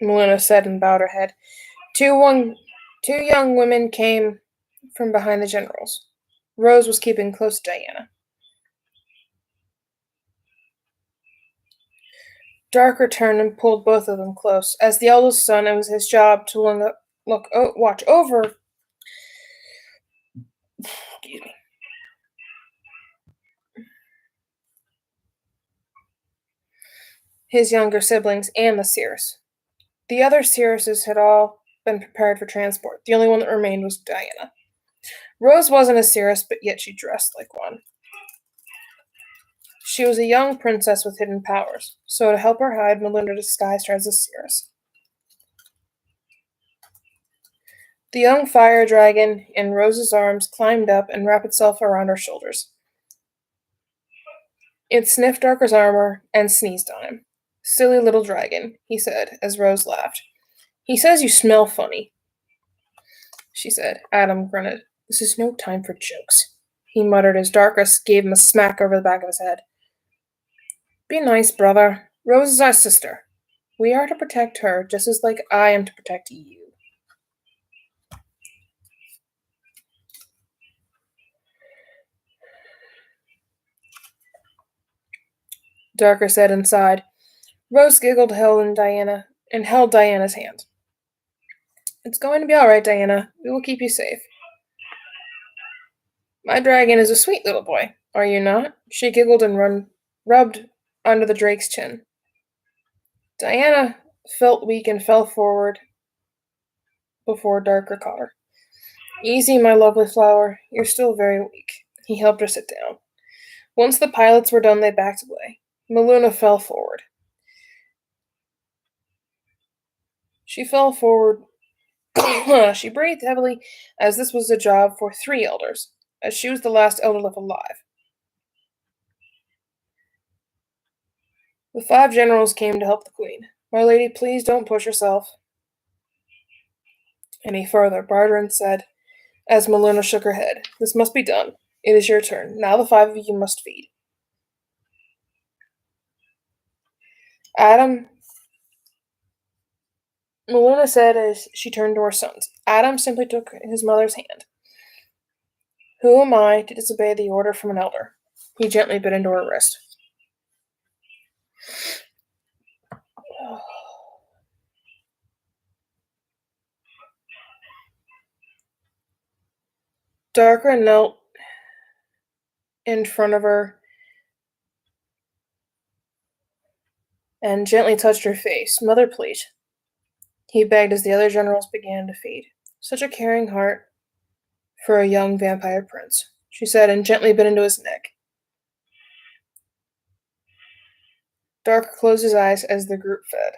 Melina said and bowed her head. Two young women came from behind the generals. Rose was keeping close to Diana. Darker turned and pulled both of them close. As the eldest son, it was his job to watch over his younger siblings and the seers. The other seeresses had all been prepared for transport. The only one that remained was Diana. Rose wasn't a seeress, but yet she dressed like one. She was a young princess with hidden powers, so to help her hide, Melina disguised her as a seeress. The young fire dragon in Rose's arms climbed up and wrapped itself around her shoulders. It sniffed Darker's armor and sneezed on him. Silly little dragon, he said as Rose laughed. He says you smell funny, she said. Adam grunted. This is no time for jokes, he muttered as Darker gave him a smack over the back of his head. Be nice, brother. Rose is our sister. We are to protect her just as like I am to protect you. Darker said inside. Rose giggled, held Diana's hand. It's going to be all right, Diana. We will keep you safe. My dragon is a sweet little boy, are you not? She giggled and rubbed under the drake's chin. Diana felt weak and fell forward before Darker caught her. Easy, my lovely flower. You're still very weak. He helped her sit down. Once the pilots were done, they backed away. Melina fell forward. She fell forward. She breathed heavily, as this was a job for 3 elders, as she was the last elder left alive. The 5 generals came to help the queen. My lady, please don't push yourself any further, Bardarin said, as Melina shook her head. This must be done. It is your turn. Now the 5 of you must feed. Adam, Melina said as she turned to her sons. Adam simply took his mother's hand. Who am I to disobey the order from an elder? He gently bit into her wrist. Darker knelt in front of her and gently touched her face. Mother, please, he begged as the other generals began to feed. Such a caring heart for a young vampire prince, she said, and gently bit into his neck. Darker closed his eyes as the group fed.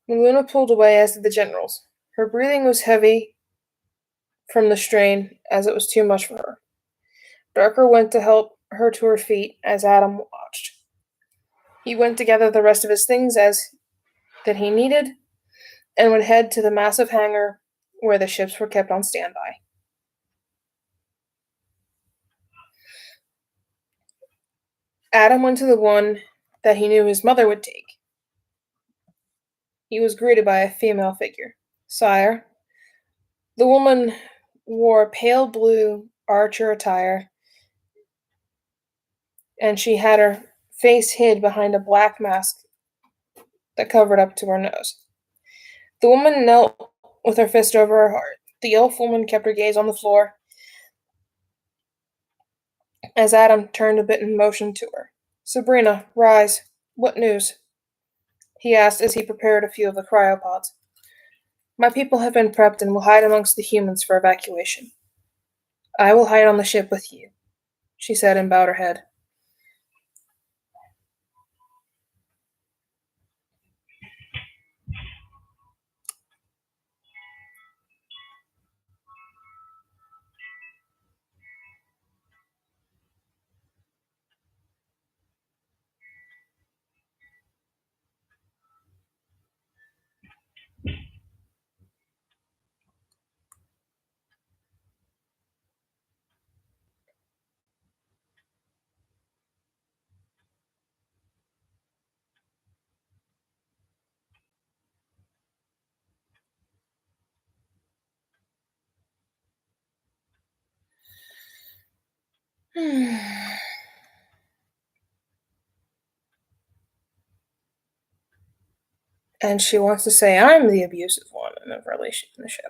Melina pulled away, as did the generals. Her breathing was heavy from the strain, as it was too much for her. Darker went to help her to her feet as Adam watched. He went to gather the rest of his things that he needed and would head to the massive hangar where the ships were kept on standby. Adam went to the one that he knew his mother would take. He was greeted by a female figure. Sire. The woman wore pale blue archer attire, and she had her face hid behind a black mask that covered up to her nose. The woman knelt with her fist over her heart. The elf woman kept her gaze on the floor as Adam turned a bit and motioned to her. Sabrina, rise. What news? He asked as he prepared a few of the cryopods. My people have been prepped and will hide amongst the humans for evacuation. I will hide on the ship with you, she said and bowed her head. And she wants to say I'm the abusive one in the relationship.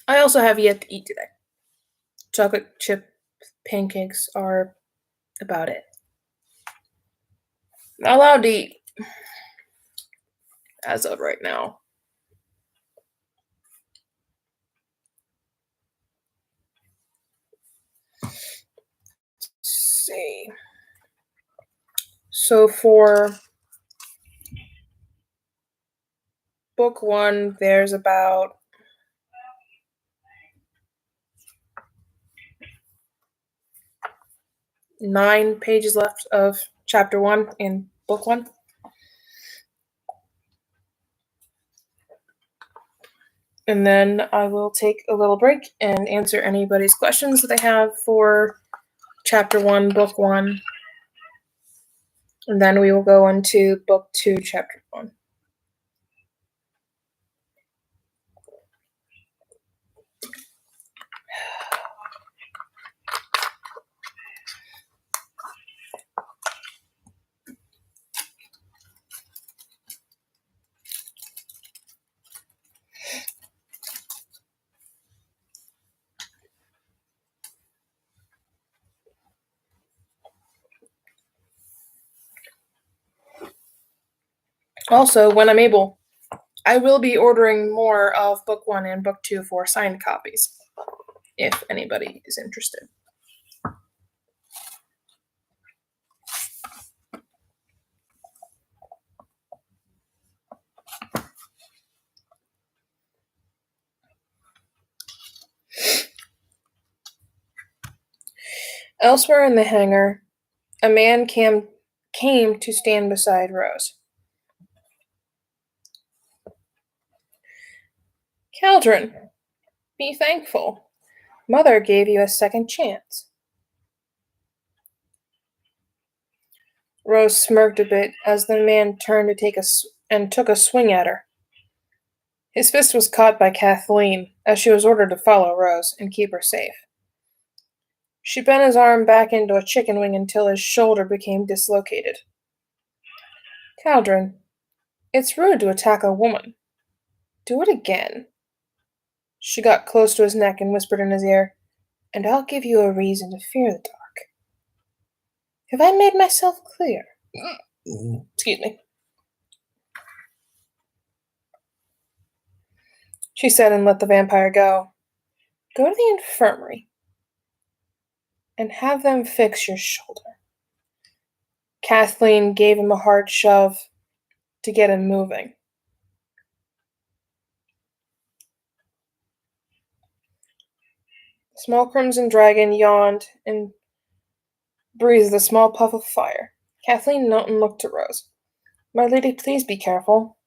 I also have yet to eat today. Chocolate chip pancakes are about it. Not allowed to eat as of right now. Let's see. So for book one, there's about 9 pages left of chapter 1 in book 1. And then I will take a little break and answer anybody's questions that they have for chapter 1, book 1. And then we will go into book 2, chapter 1. Also, when I'm able, I will be ordering more of book 1 and book 2 for signed copies, if anybody is interested. Elsewhere in the hangar, a man came to stand beside Rose. Caldron, be thankful. Mother gave you a second chance. Rose smirked a bit as the man turned to took a swing at her. His fist was caught by Kathleen as she was ordered to follow Rose and keep her safe. She bent his arm back into a chicken wing until his shoulder became dislocated. Caldron, it's rude to attack a woman. Do it again. She got close to his neck and whispered in his ear, and I'll give you a reason to fear the dark. Have I made myself clear? Excuse me. She said and let the vampire go. Go to the infirmary and have them fix your shoulder. Kathleen gave him a hard shove to get him moving. The small crimson dragon yawned and breathed a small puff of fire. Kathleen knelt and looked to Rose. My lady, please be careful.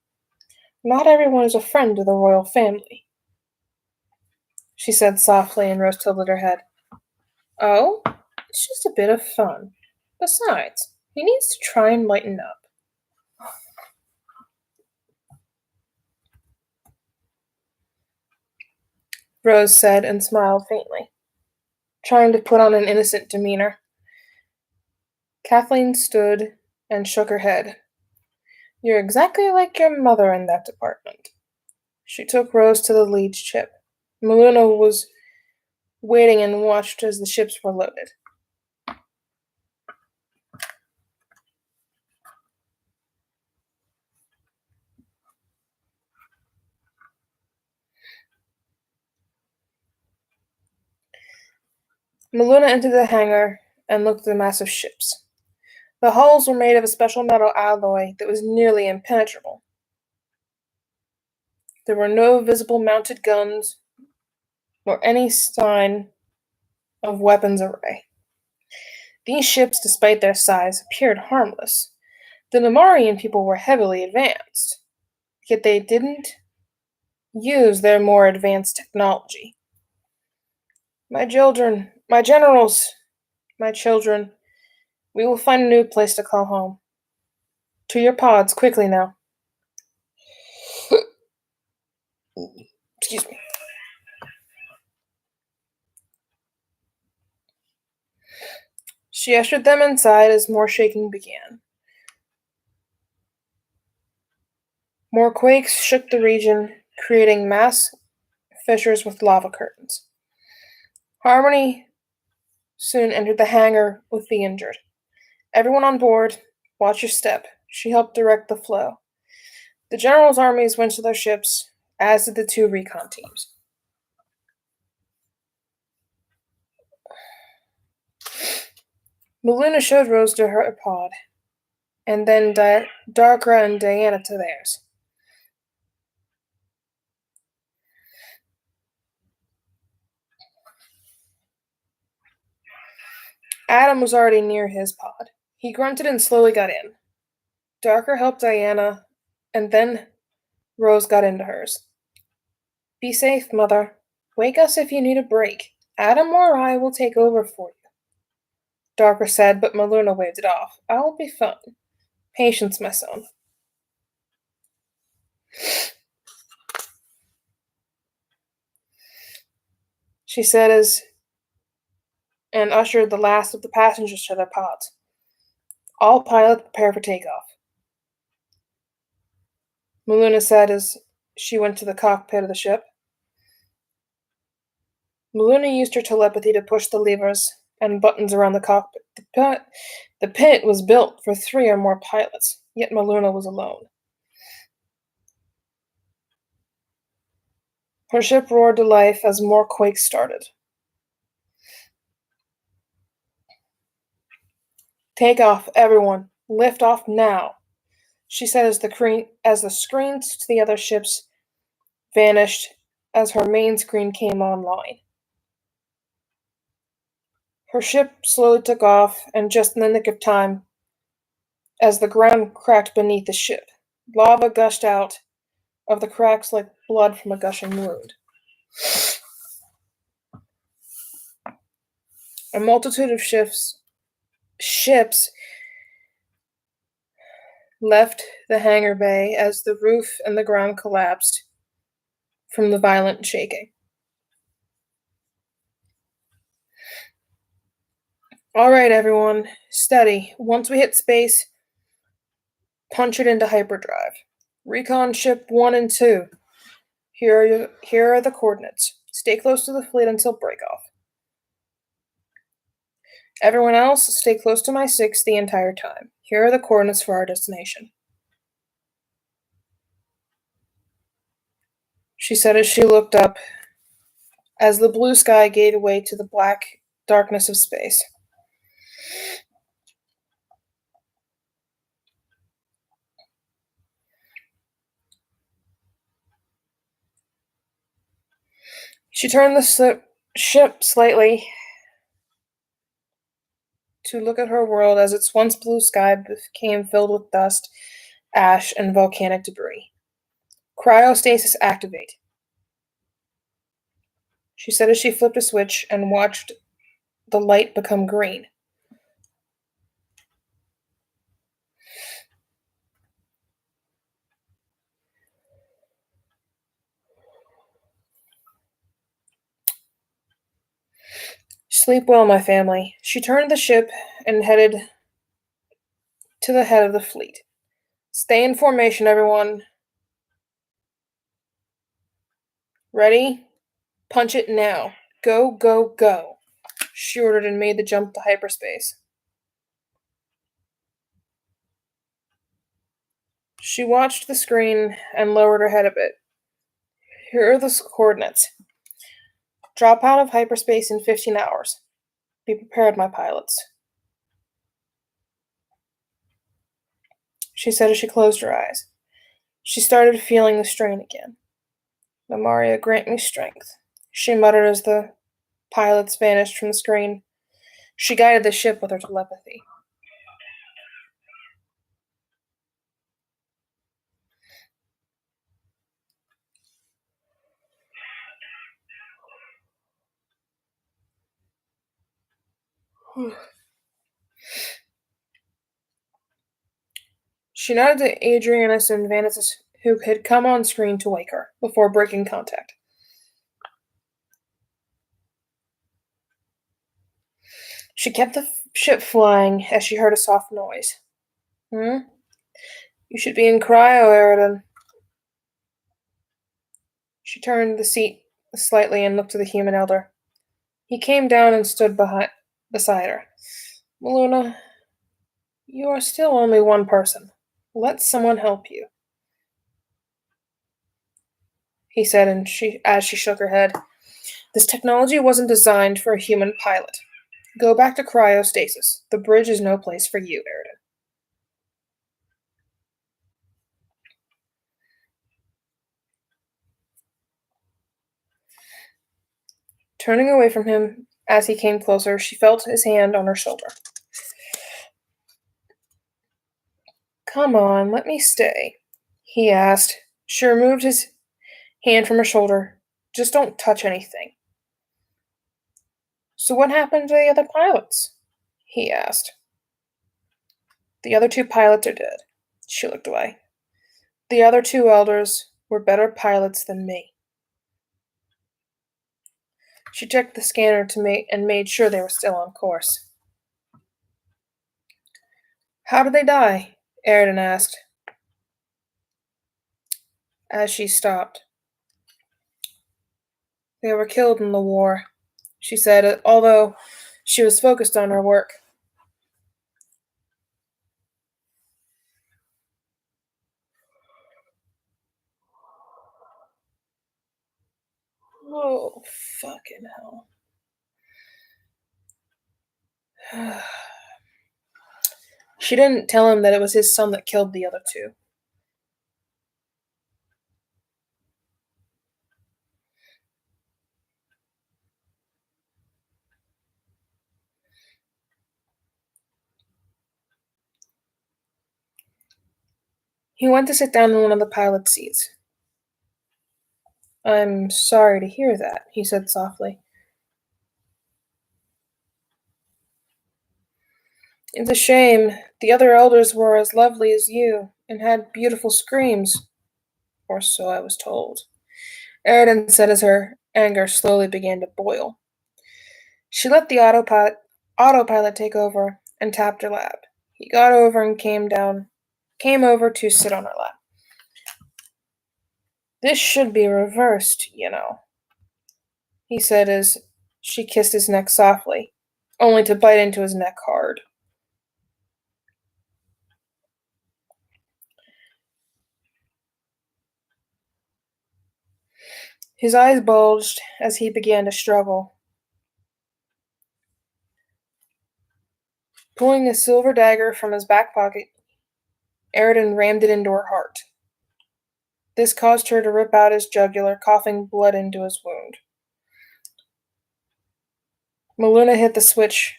Not everyone is a friend to the royal family, she said softly, and Rose tilted her head. Oh, it's just a bit of fun. Besides, he needs to try and lighten up. Rose said and smiled faintly, trying to put on an innocent demeanor. Kathleen stood and shook her head. You're exactly like your mother in that department. She took Rose to the lead ship. Maluna was waiting and watched as the ships were loaded. Maluna entered the hangar and looked at the massive ships. The hulls were made of a special metal alloy that was nearly impenetrable. There were no visible mounted guns nor any sign of weapons array. These ships, despite their size, appeared harmless. The Nomarian people were heavily advanced, yet they didn't use their more advanced technology. My children, my generals, my children, we will find a new place to call home. To your pods, quickly now. Excuse me. She ushered them inside as more shaking began. More quakes shook the region, creating mass fissures with lava curtains. Harmony soon entered the hangar with the injured. Everyone on board, watch your step. She helped direct the flow. The generals' armies went to their ships, as did the two recon teams. Maluna showed Rose to her pod, and then Darkra and Diana to theirs. Adam was already near his pod. He grunted and slowly got in. Darker helped Diana, and then Rose got into hers. Be safe, Mother. Wake us if you need a break. Adam or I will take over for you. Darker said, but Maluna waved it off. I'll be fine. Patience, my son. She said and ushered the last of the passengers to their pods. All pilots prepare for takeoff. Maluna said as she went to the cockpit of the ship. Maluna used her telepathy to push the levers and buttons around the cockpit. The pit was built for 3 or more pilots, yet Maluna was alone. Her ship roared to life as more quakes started. Take off, everyone. Lift off now, she said as the screens to the other ships vanished as her main screen came online. Her ship slowly took off, and just in the nick of time, as the ground cracked beneath the ship, lava gushed out of the cracks like blood from a gushing wound. A multitude of ships left the hangar bay as the roof and the ground collapsed from the violent shaking. All right, everyone, steady. Once we hit space, punch it into hyperdrive. Recon ship 1 and 2. Here are the coordinates. Stay close to the fleet until breakoff. Everyone else, stay close to my 6 the entire time. Here are the coordinates for our destination. She said as she looked up, as the blue sky gave way to the black darkness of space. She turned the ship slightly to look at her world as its once blue sky became filled with dust, ash, and volcanic debris. Cryostasis activate, she said as she flipped a switch and watched the light become green. Sleep well, my family. She turned the ship and headed to the head of the fleet. Stay in formation, everyone. Ready? Punch it now. Go, go, go. She ordered and made the jump to hyperspace. She watched the screen and lowered her head a bit. Here are the coordinates. Drop out of hyperspace in 15 hours. Be prepared, my pilots. She said as she closed her eyes. She started feeling the strain again. Namaria, grant me strength, she muttered as the pilots vanished from the screen. She guided the ship with her telepathy. She nodded to Adrianus and Vanitas, who had come on screen to wake her, before breaking contact. She kept the ship flying as she heard a soft noise. You should be in cryo, Eridan. She turned the seat slightly and looked to the human elder. He came down and stood beside her. Meluna, you are still only one person. Let someone help you, he said as she shook her head. This technology wasn't designed for a human pilot. Go back to cryostasis. The bridge is no place for you, Eridan. Turning away from him as he came closer, she felt his hand on her shoulder. Come on, let me stay, he asked. She removed his hand from her shoulder. Just don't touch anything. So what happened to the other pilots? He asked. The other two pilots are dead. She looked away. The other two elders were better pilots than me. She checked the scanner and made sure they were still on course. How did they die? Eridan asked, as she stopped. They were killed in the war, she said, although she was focused on her work. Oh, fucking hell. She didn't tell him that it was his son that killed the other two. He went to sit down in one of the pilot's seats. I'm sorry to hear that, he said softly. It's a shame. The other elders were as lovely as you, and had beautiful screams. Or so I was told. Eridan said as her anger slowly began to boil. She let the autopilot take over and tapped her lap. He got over and came over to sit on her lap. This should be reversed, you know, he said as she kissed his neck softly, only to bite into his neck hard. His eyes bulged as he began to struggle. Pulling a silver dagger from his back pocket, Eridan rammed it into her heart. This caused her to rip out his jugular, coughing blood into his wound. Meluna hit the switch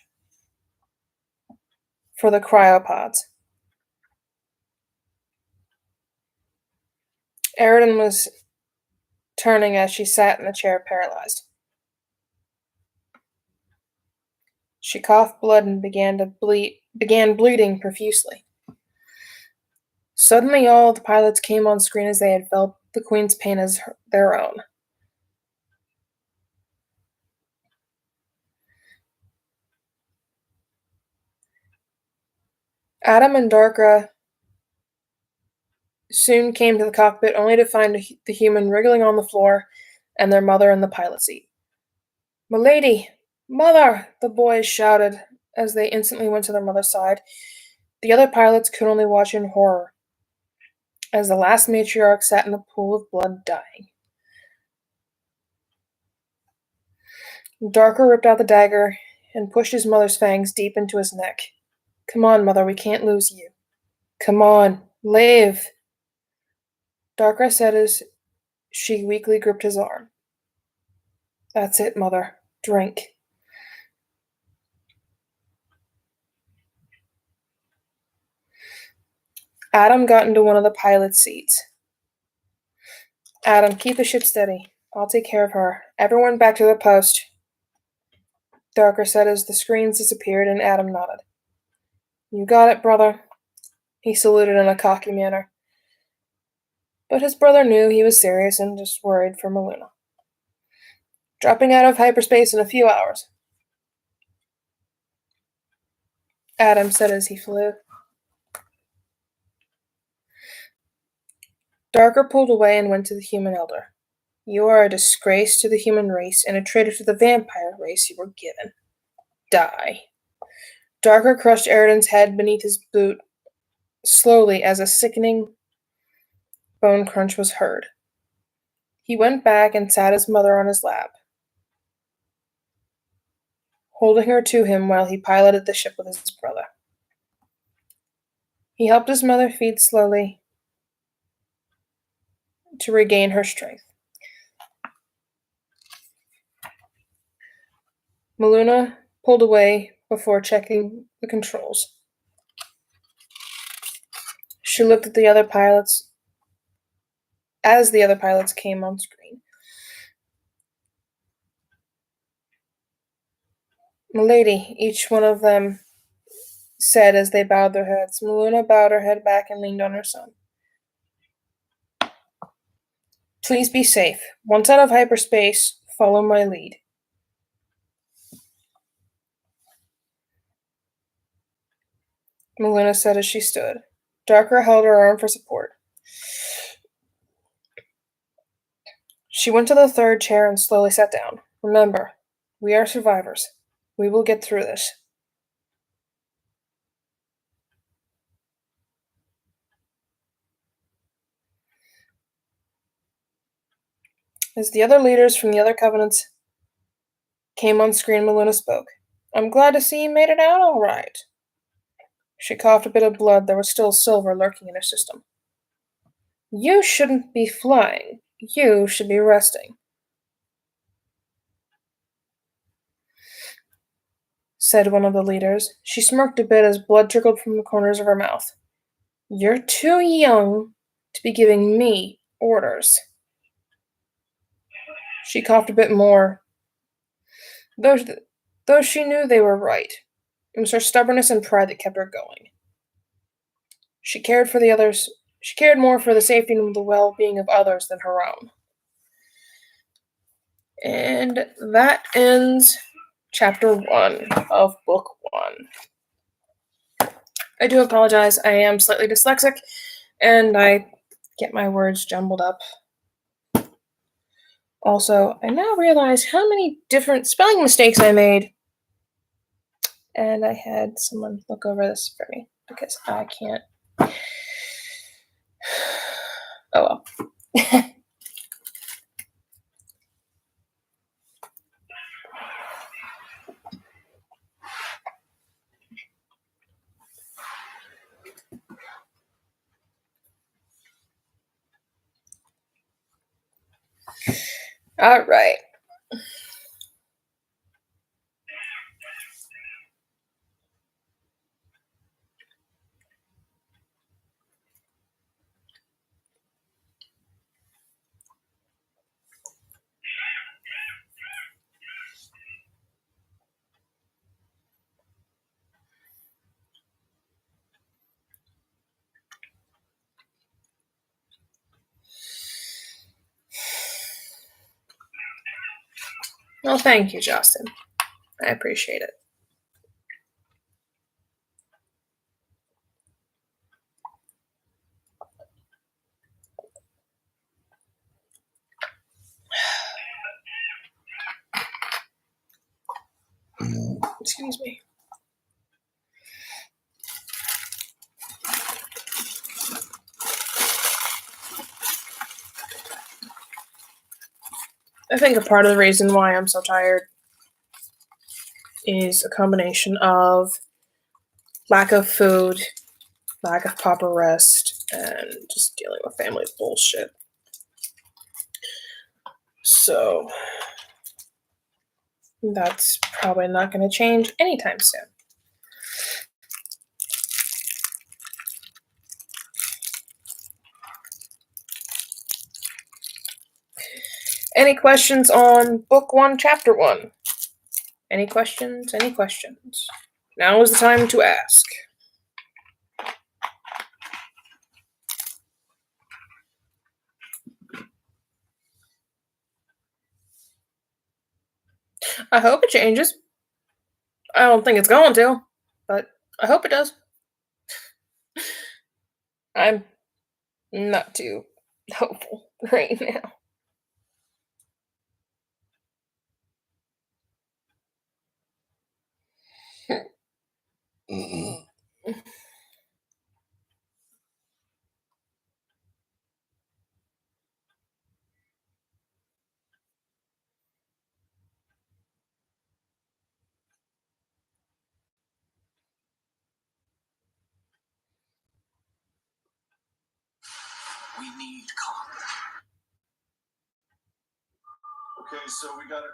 for the cryopods. Eridan was turning as she sat in the chair, paralyzed. She coughed blood and began bleeding profusely. Suddenly all the pilots came on screen as they had felt the Queen's pain as their own. Adam and Darkra soon came to the cockpit only to find the human wriggling on the floor and their mother in the pilot seat. "Milady! Mother!" the boys shouted as they instantly went to their mother's side. The other pilots could only watch in horror as the last matriarch sat in a pool of blood dying. Darkra ripped out the dagger and pushed his mother's fangs deep into his neck. "Come on, Mother, we can't lose you. Come on, live!" Darkra said as she weakly gripped his arm. "That's it, Mother. Drink." Adam got into one of the pilot's seats. "Adam, keep the ship steady. I'll take care of her. Everyone back to their post," Darkra said as the screens disappeared and Adam nodded. "You got it, brother." He saluted in a cocky manner. But his brother knew he was serious and just worried for Maluna. "Dropping out of hyperspace in a few hours," Adam said as he flew. Darkra pulled away and went to the human elder. "You are a disgrace to the human race and a traitor to the vampire race you were given. Die." Darkra crushed Eridan's head beneath his boot slowly as a sickening bone crunch was heard. He went back and sat his mother on his lap, holding her to him while he piloted the ship with his brother. He helped his mother feed slowly to regain her strength. Maluna pulled away before checking the controls. She looked at the other pilots as the other pilots came on screen. "Milady," each one of them said as they bowed their heads. Maluna bowed her head back and leaned on her son. "Please be safe. Once out of hyperspace, follow my lead." Maluna said as she stood. Darkra held her arm for support. She went to the third chair and slowly sat down. "Remember, we are survivors. We will get through this." As the other leaders from the other covenants came on screen, Maluna spoke. "I'm glad to see you made it out all right." She coughed a bit of blood. There was still silver lurking in her system. "You shouldn't be flying. You should be resting," said one of the leaders. She smirked a bit as blood trickled from the corners of her mouth. "You're too young to be giving me orders." She coughed a bit more, though she knew they were right. It was her stubbornness and pride that kept her going. She cared for the others. She cared more for the safety and the well-being of others than her own. And that ends chapter 1 of book 1. I do apologize. I am slightly dyslexic, and I get my words jumbled up. Also, I now realize how many different spelling mistakes I made. And I had someone look over this for me because I can't. Oh well. All right. Well, thank you, Justin. I appreciate it. Excuse me. I think a part of the reason why I'm so tired is a combination of lack of food, lack of proper rest, and just dealing with family bullshit. So that's probably not going to change anytime soon. Any questions on book 1, chapter 1? Any questions? Any questions? Now is the time to ask. I hope it changes. I don't think it's going to, but I hope it does. I'm not too hopeful right now. We need calm. Okay, so we gotta.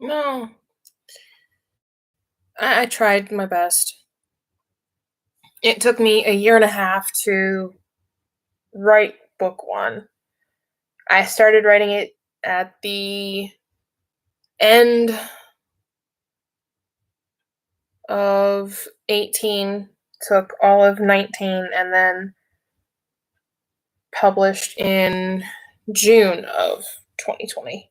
No. I tried my best. It took me a year and a half to write book 1. I started writing it at the end of 18, took all of 19, and then published in June of 2020.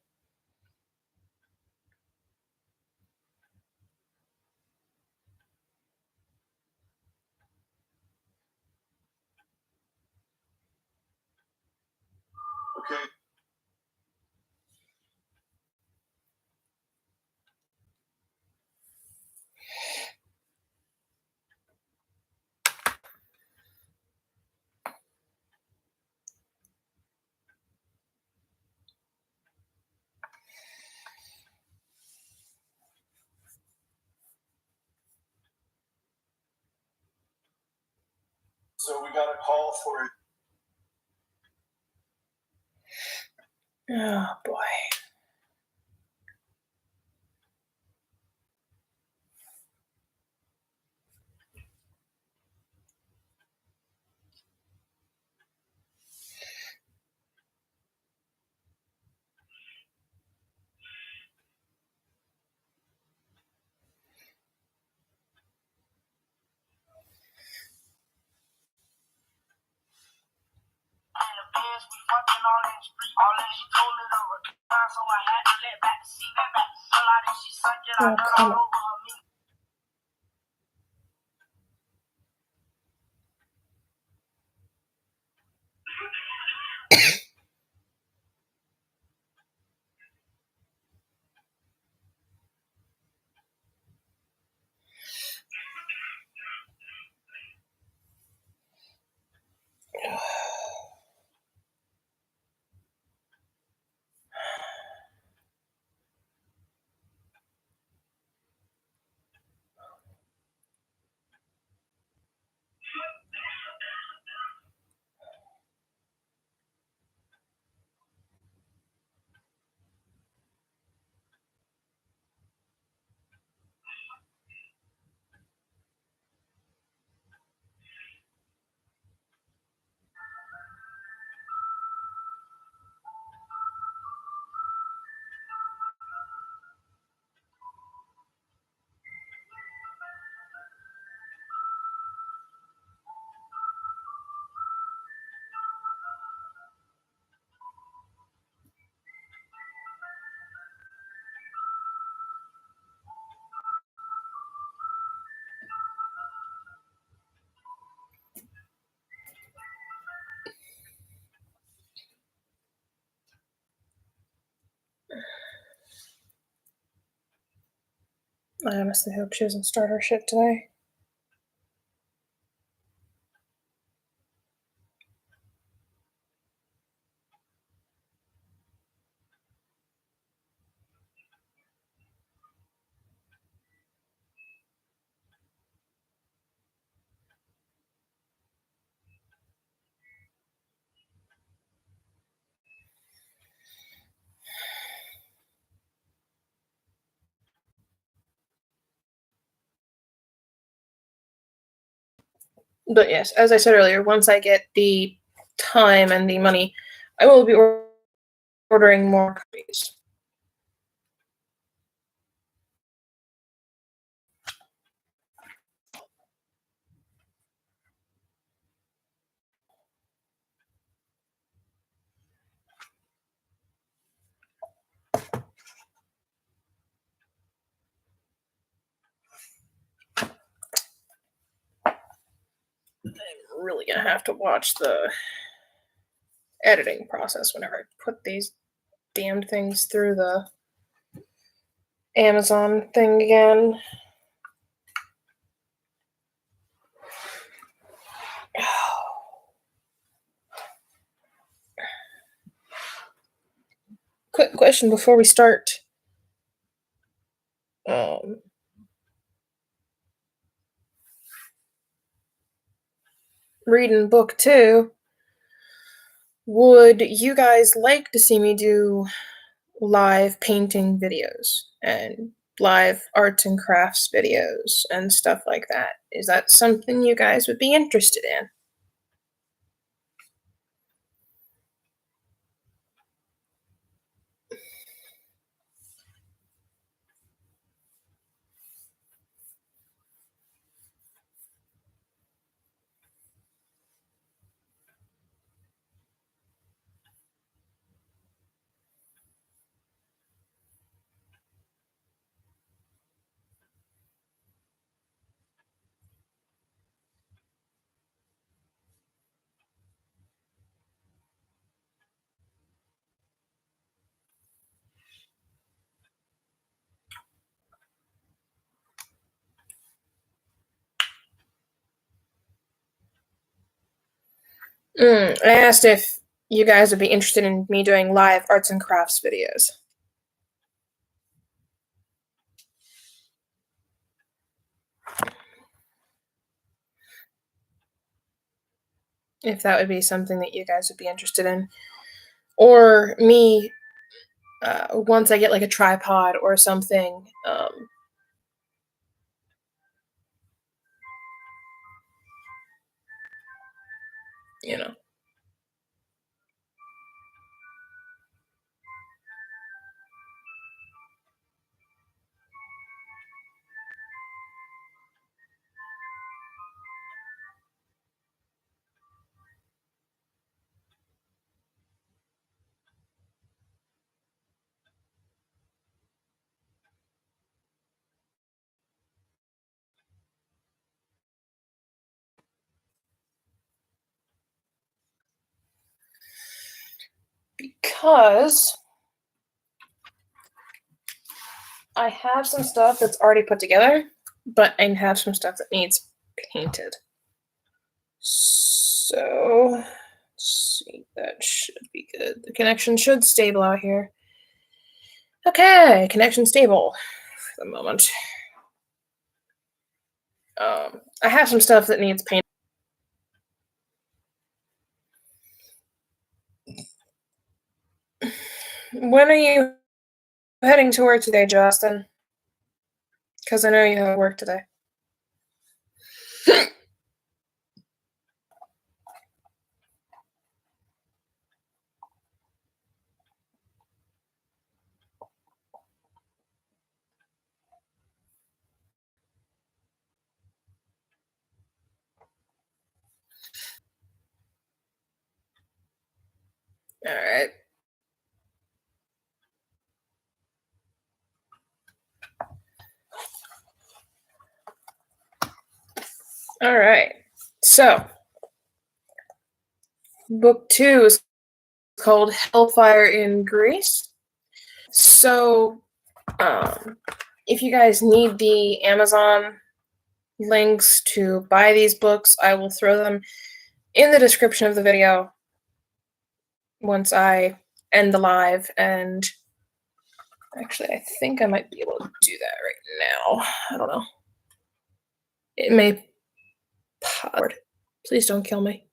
Okay. So we got a call for it. Oh boy. Oh, come on. I honestly hope she doesn't start her shit today. But yes, as I said earlier, once I get the time and the money, I will be ordering more copies. I'm really gonna have to watch the editing process whenever I put these damned things through the Amazon thing again. Quick question before we start. Reading book 2. Would you guys like to see me do live painting videos and live arts and crafts videos and stuff like that? Is that something you guys would be interested in? I asked if you guys would be interested in me doing live arts and crafts videos. If that would be something that you guys would be interested in. Or me, once I get like a tripod or something, you know. Because I have some stuff that's already put together, but I have some stuff that needs painted. So, let's see, that should be good. The connection should stable out here. Okay, connection stable for the moment. I have some stuff that needs paint. When are you heading to work today, Justin? Because I know you have work today. All right. All right. So, book 2 is called Hellfire in Greece. So, if you guys need the Amazon links to buy these books, I will throw them in the description of the video once I end the live. And actually, I think I might be able to do that right now. I don't know. It may. Please don't kill me.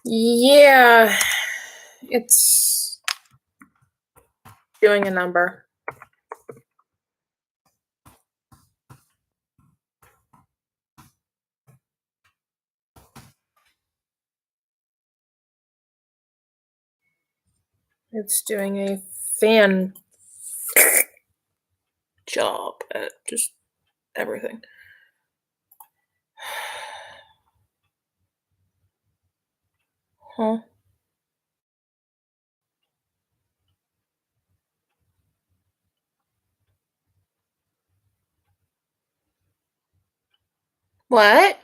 Yeah, it's doing a number. It's doing a fan job at just everything. Huh? What?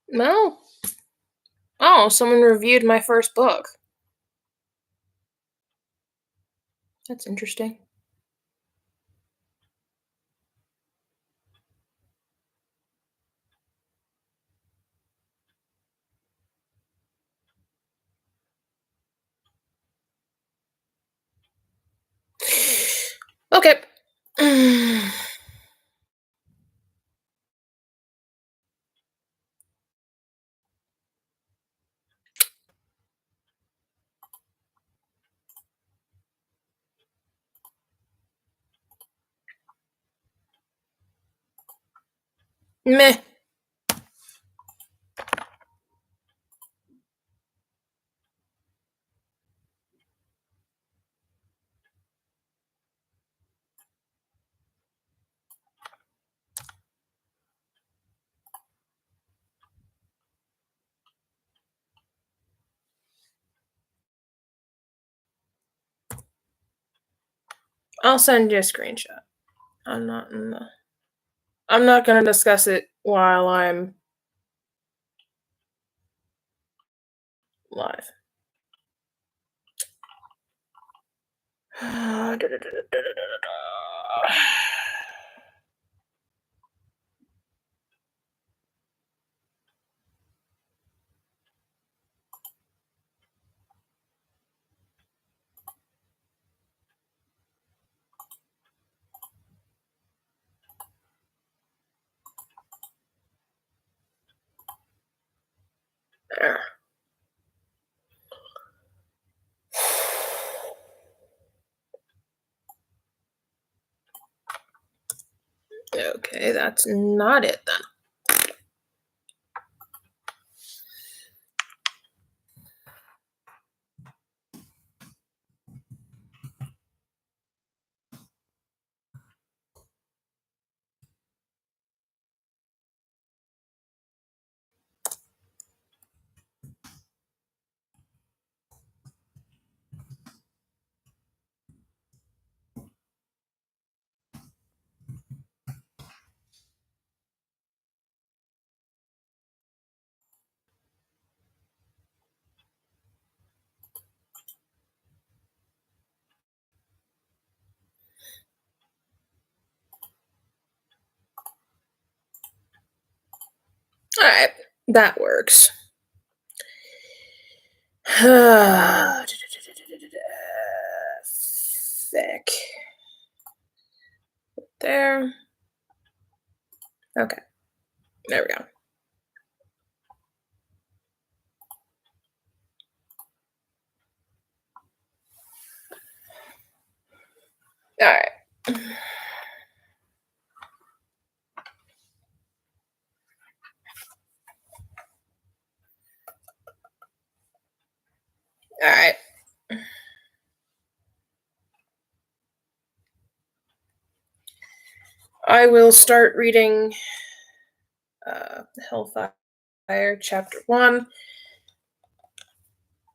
No. Oh, someone reviewed my first book. That's interesting. Okay. Meh. I'll send you a screenshot. I'm not gonna discuss it while I'm live. There. Okay, that's not it then. Alright, that works. Thick. There. Okay. There we go. Alright. Alright. I will start reading Hellfire Chapter 1.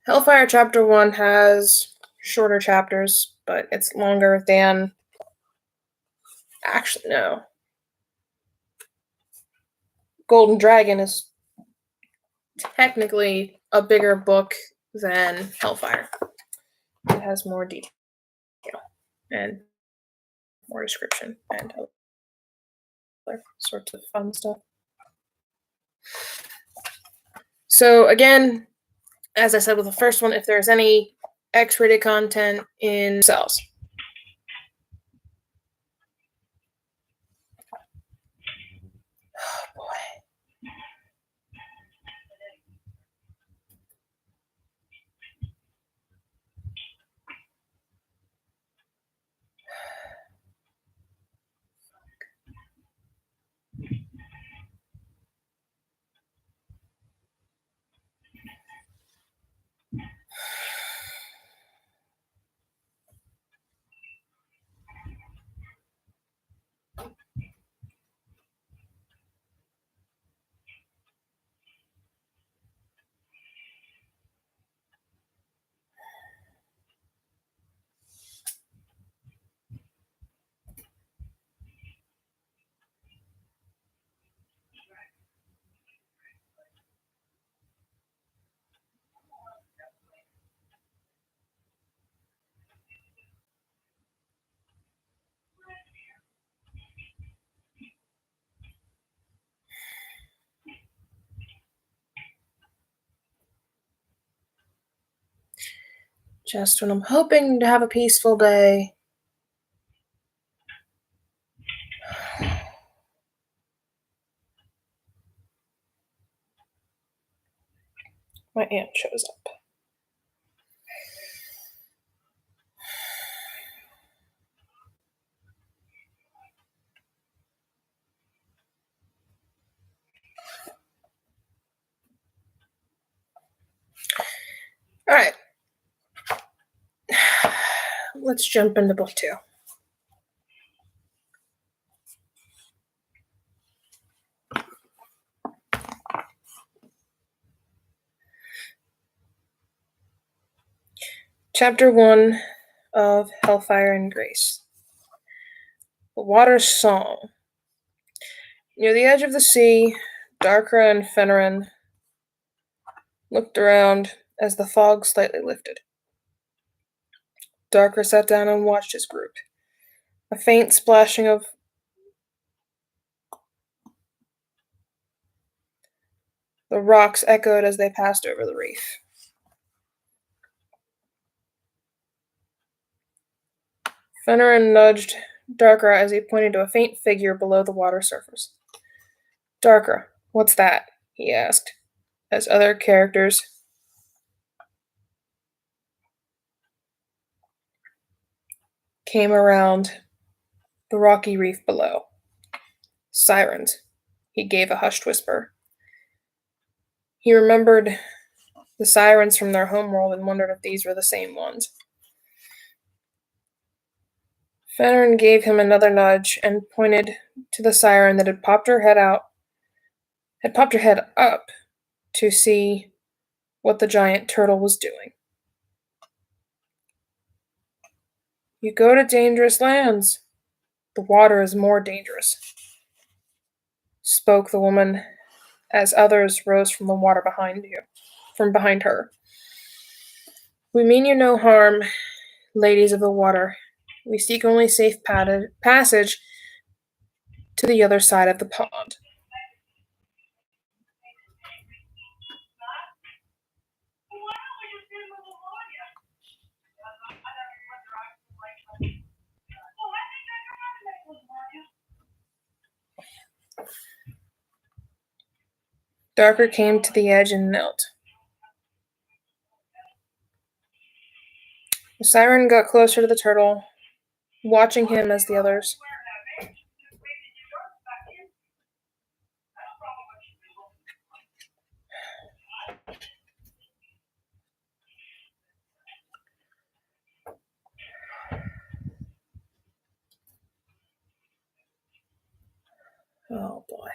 Hellfire Chapter 1 has shorter chapters, but it's longer than... Actually, no. Golden Dragon is technically a bigger book than Hellfire. It has more detail and more description and other sorts of fun stuff. So again, as I said with the first one, if there's any X-rated content in cells. Oh boy. Just when I'm hoping to have a peaceful day. My aunt shows up. All right. Let's jump into book 2. Chapter 1 of Hellfire and Grace. The Water's Song. Near the edge of the sea, Darkra and Fenrin looked around as the fog slightly lifted. Darkra sat down and watched his group. A faint splashing of the rocks echoed as they passed over the reef. Fenrin nudged Darkra as he pointed to a faint figure below the water surface. Darkra, what's that? He asked, as other characters came around the rocky reef below. Sirens, he gave a hushed whisper. He remembered the sirens from their homeworld and wondered if these were the same ones. Fenrin gave him another nudge and pointed to the siren that had popped her head up to see what the giant turtle was doing. You go to dangerous lands. The water is more dangerous, spoke the woman as others rose from the water behind her. We mean you no harm, ladies of the water. We seek only safe passage to the other side of the pond. Darker came to the edge and knelt. The siren got closer to the turtle, watching him as the others. Oh boy.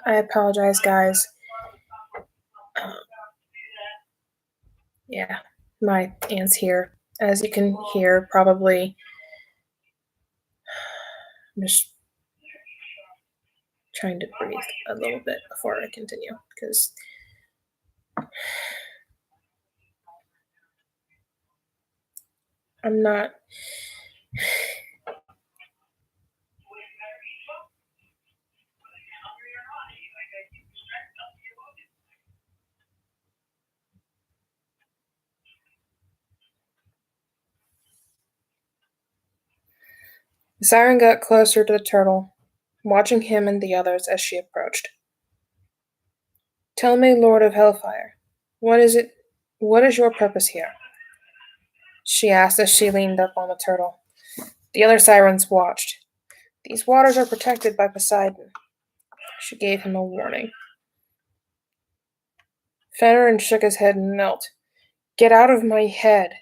I apologize, guys. Yeah, my aunt's here. As you can hear, probably. I'm just trying to breathe a little bit before I continue, because I'm not. The siren got closer to the turtle, watching him and the others as she approached. Tell me, Lord of Hellfire, what is it? What is your purpose here? She asked as she leaned up on the turtle. The other sirens watched. These waters are protected by Poseidon. She gave him a warning. Fenrir shook his head and knelt. Get out of my head.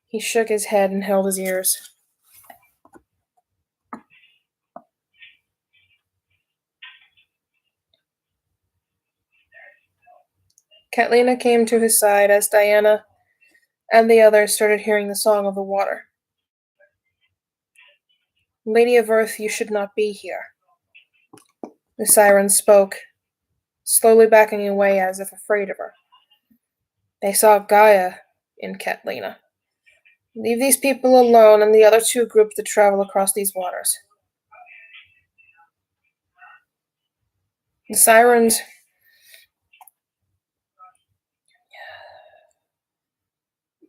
He shook his head and held his ears. Catlina came to his side as Diana and the others started hearing the song of the water. Lady of Earth, you should not be here. The siren spoke, slowly backing away as if afraid of her. They saw Gaia in Catlina. Leave these people alone and the other two groups to travel across these waters. The sirens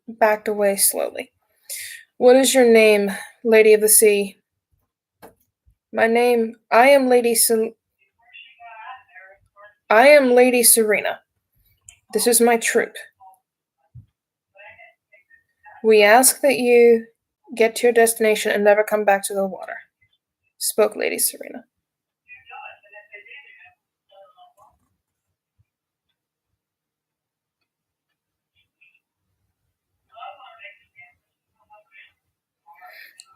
backed away slowly. What is your name, Lady of the Sea? I am Lady Serena. This is my troop. We ask that you get to your destination and never come back to the water, spoke Lady Serena.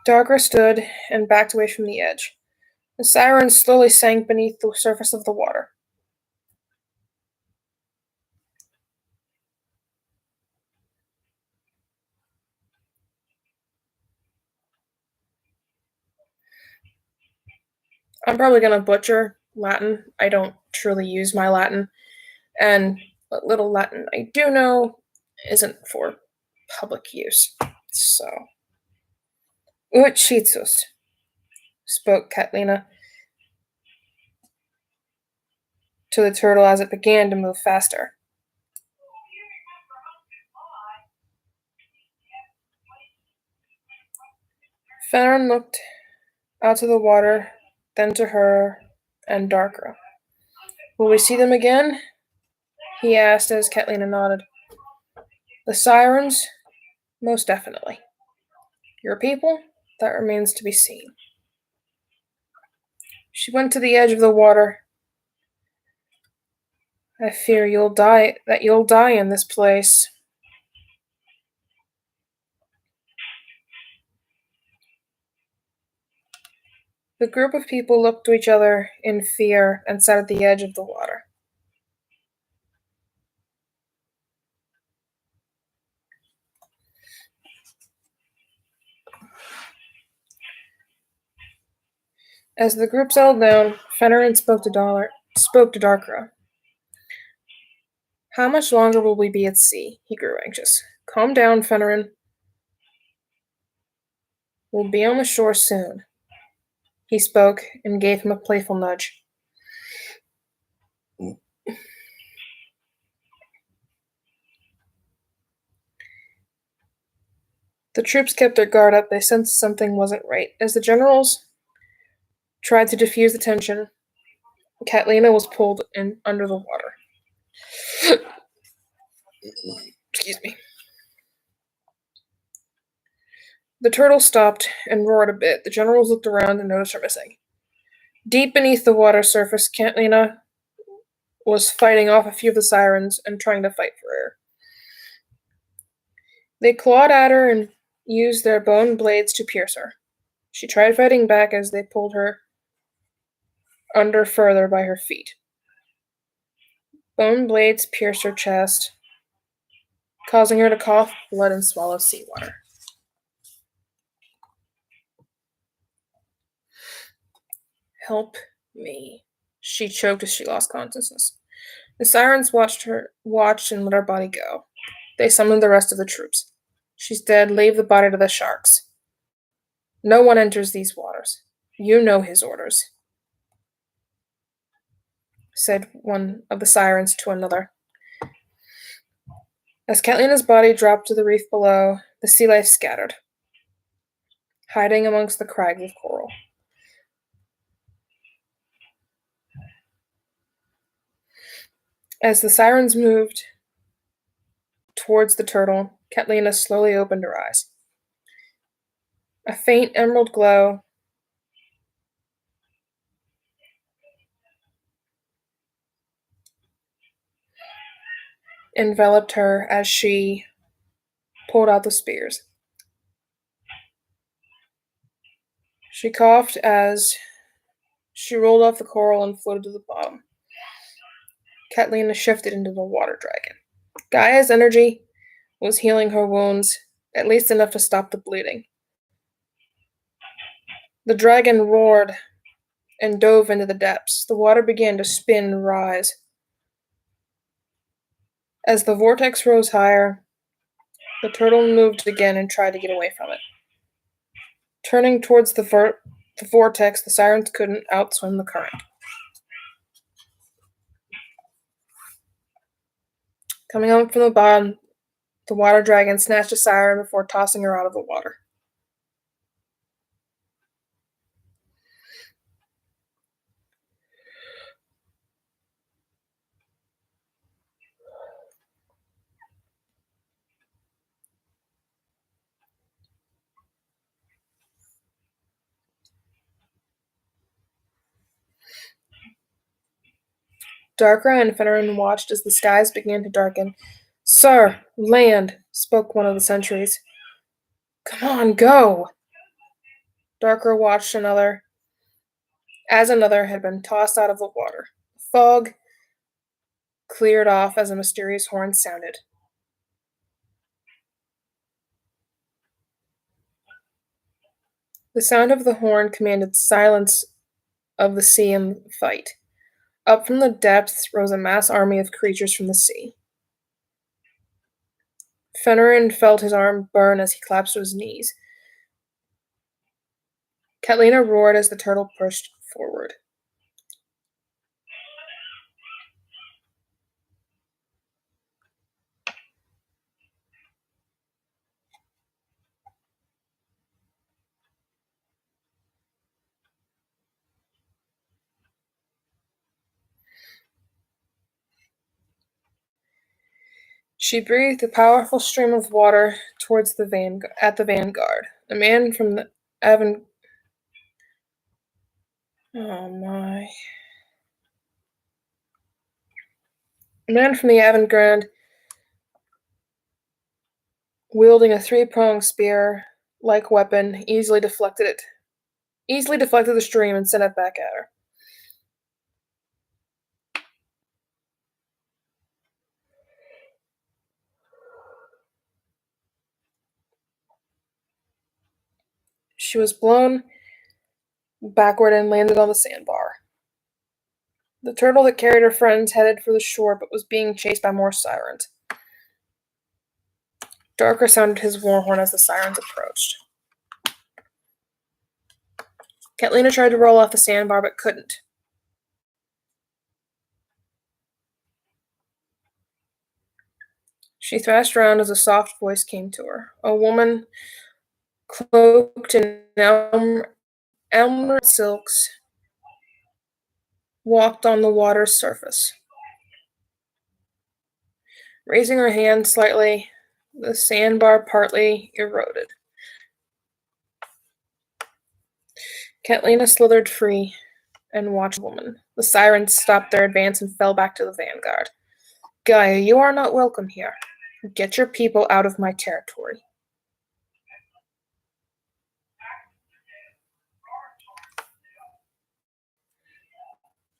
Darker stood and backed away from the edge. The siren slowly sank beneath the surface of the water. I'm probably going to butcher Latin. I don't truly use my Latin, and what little Latin I do know isn't for public use. So, Ut Shitsus, spoke Catlina to the turtle as it began to move faster. Fenrir looked out to the water, then to her and Darkra. Will we see them again? He asked as Catlina nodded. The sirens? Most definitely. Your people? That remains to be seen. She went to the edge of the water I fear you'll die in this place. The group of people looked to each other in fear and sat at the edge of the water. As the group settled down, Fenrir spoke to Darkra. How much longer will we be at sea? He grew anxious. Calm down, Fenrir. We'll be on the shore soon. He spoke and gave him a playful nudge. The troops kept their guard up. They sensed something wasn't right. As the generals tried to diffuse the tension, Catlina was pulled in under the water. Excuse me. The turtle stopped and roared a bit. The generals looked around and noticed her missing. Deep beneath the water surface, Catlina was fighting off a few of the sirens and trying to fight for air. They clawed at her and used their bone blades to pierce her. She tried fighting back as they pulled her under further by her feet. Bone blades pierced her chest, causing her to cough blood and swallow seawater. Help me, she choked as she lost consciousness. The sirens watched and let her body go. They summoned the rest of the troops. She's dead. Leave the body to the sharks. No one enters these waters. You know his orders, said one of the sirens to another. As Catlina's body dropped to the reef below, the sea life scattered, hiding amongst the crags of coral. As the sirens moved towards the turtle, Catlina slowly opened her eyes. A faint emerald glow enveloped her as she pulled out the spears. She coughed as she rolled off the coral and floated to the bottom. Catlina shifted into the water dragon. Gaia's energy was healing her wounds, at least enough to stop the bleeding. The dragon roared and dove into the depths. The water began to spin and rise. As the vortex rose higher, the turtle moved again and tried to get away from it. Turning towards the vortex, the sirens couldn't outswim the current. Coming up from the bottom, the water dragon snatched a siren before tossing her out of the water. Darkra and Fenrir watched as the skies began to darken. Sir, land, spoke one of the sentries. Come on, go! Darkra watched another had been tossed out of the water. Fog cleared off as a mysterious horn sounded. The sound of the horn commanded silence of the sea and fight. Up from the depths rose a mass army of creatures from the sea. Fenrir felt his arm burn as he collapsed to his knees. Catlina roared as the turtle pushed forward. She breathed a powerful stream of water towards the vanguard. A man from the Oh my. A man from the avant-garde, wielding a three-pronged spear-like weapon, easily deflected the stream and sent it back at her. She was blown backward and landed on the sandbar. The turtle that carried her friends headed for the shore, but was being chased by more sirens. Darker sounded his war horn as the sirens approached. Catlina tried to roll off the sandbar, but couldn't. She thrashed around as a soft voice came to her. A woman cloaked in elm silks walked on the water's surface. Raising her hand slightly, the sandbar partly eroded. Catlina slithered free and watched the woman. The sirens stopped their advance and fell back to the vanguard. Gaia, you are not welcome here. Get your people out of my territory.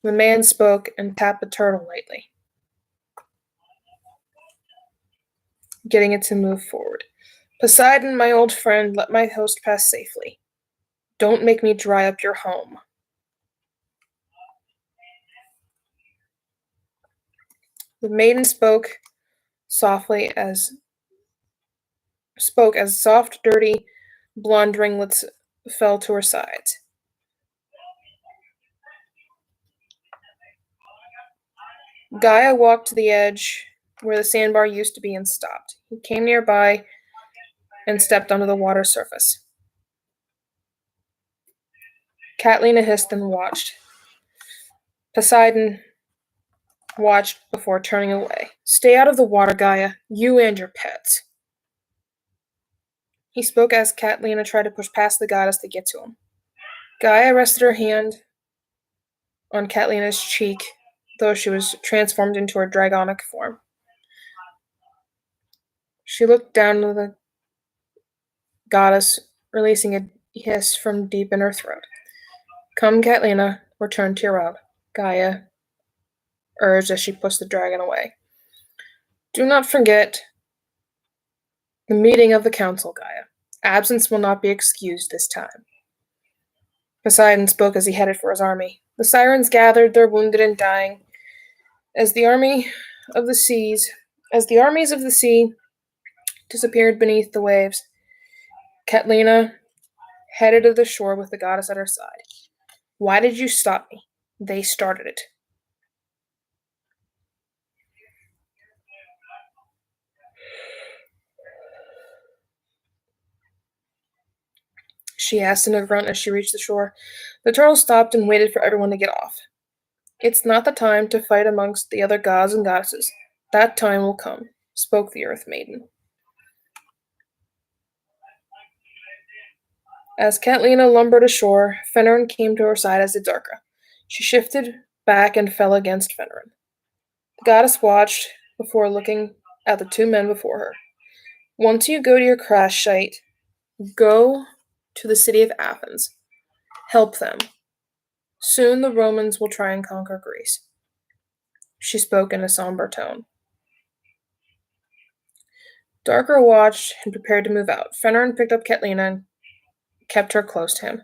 The man spoke and tapped the turtle lightly, getting it to move forward. Poseidon, my old friend, let my host pass safely. Don't make me dry up your home. The maiden spoke as soft, dirty, blonde ringlets fell to her sides. Gaia walked to the edge where the sandbar used to be and stopped. He came nearby and stepped onto the water surface. Catlina hissed and watched. Poseidon watched before turning away. Stay out of the water, Gaia, you and your pets. He spoke as Catlina tried to push past the goddess to get to him. Gaia rested her hand on Catlina's cheek, though she was transformed into her dragonic form. She looked down at the goddess, releasing a hiss from deep in her throat. Come, Catlina, return to your route, Gaia urged as she pushed the dragon away. Do not forget the meeting of the council, Gaia. Absence will not be excused this time. Poseidon spoke as he headed for his army. The sirens gathered their wounded and dying as the armies of the sea disappeared beneath the waves. Catlina headed to the shore with the goddess at her side. Why did you stop me? They started it. She asked in a grunt as she reached the shore. The turtle stopped and waited for everyone to get off. It's not the time to fight amongst the other gods and goddesses. That time will come, spoke the Earth Maiden. As Catlina lumbered ashore, Fenrin came to her side as did Darka. She shifted back and fell against Fenrin. The goddess watched before looking at the two men before her. Once you go to your crash site, go to the city of Athens. Help them. Soon the Romans will try and conquer Greece. She spoke in a somber tone. Darker watched and prepared to move out. Fenrir picked up Catlina and kept her close to him.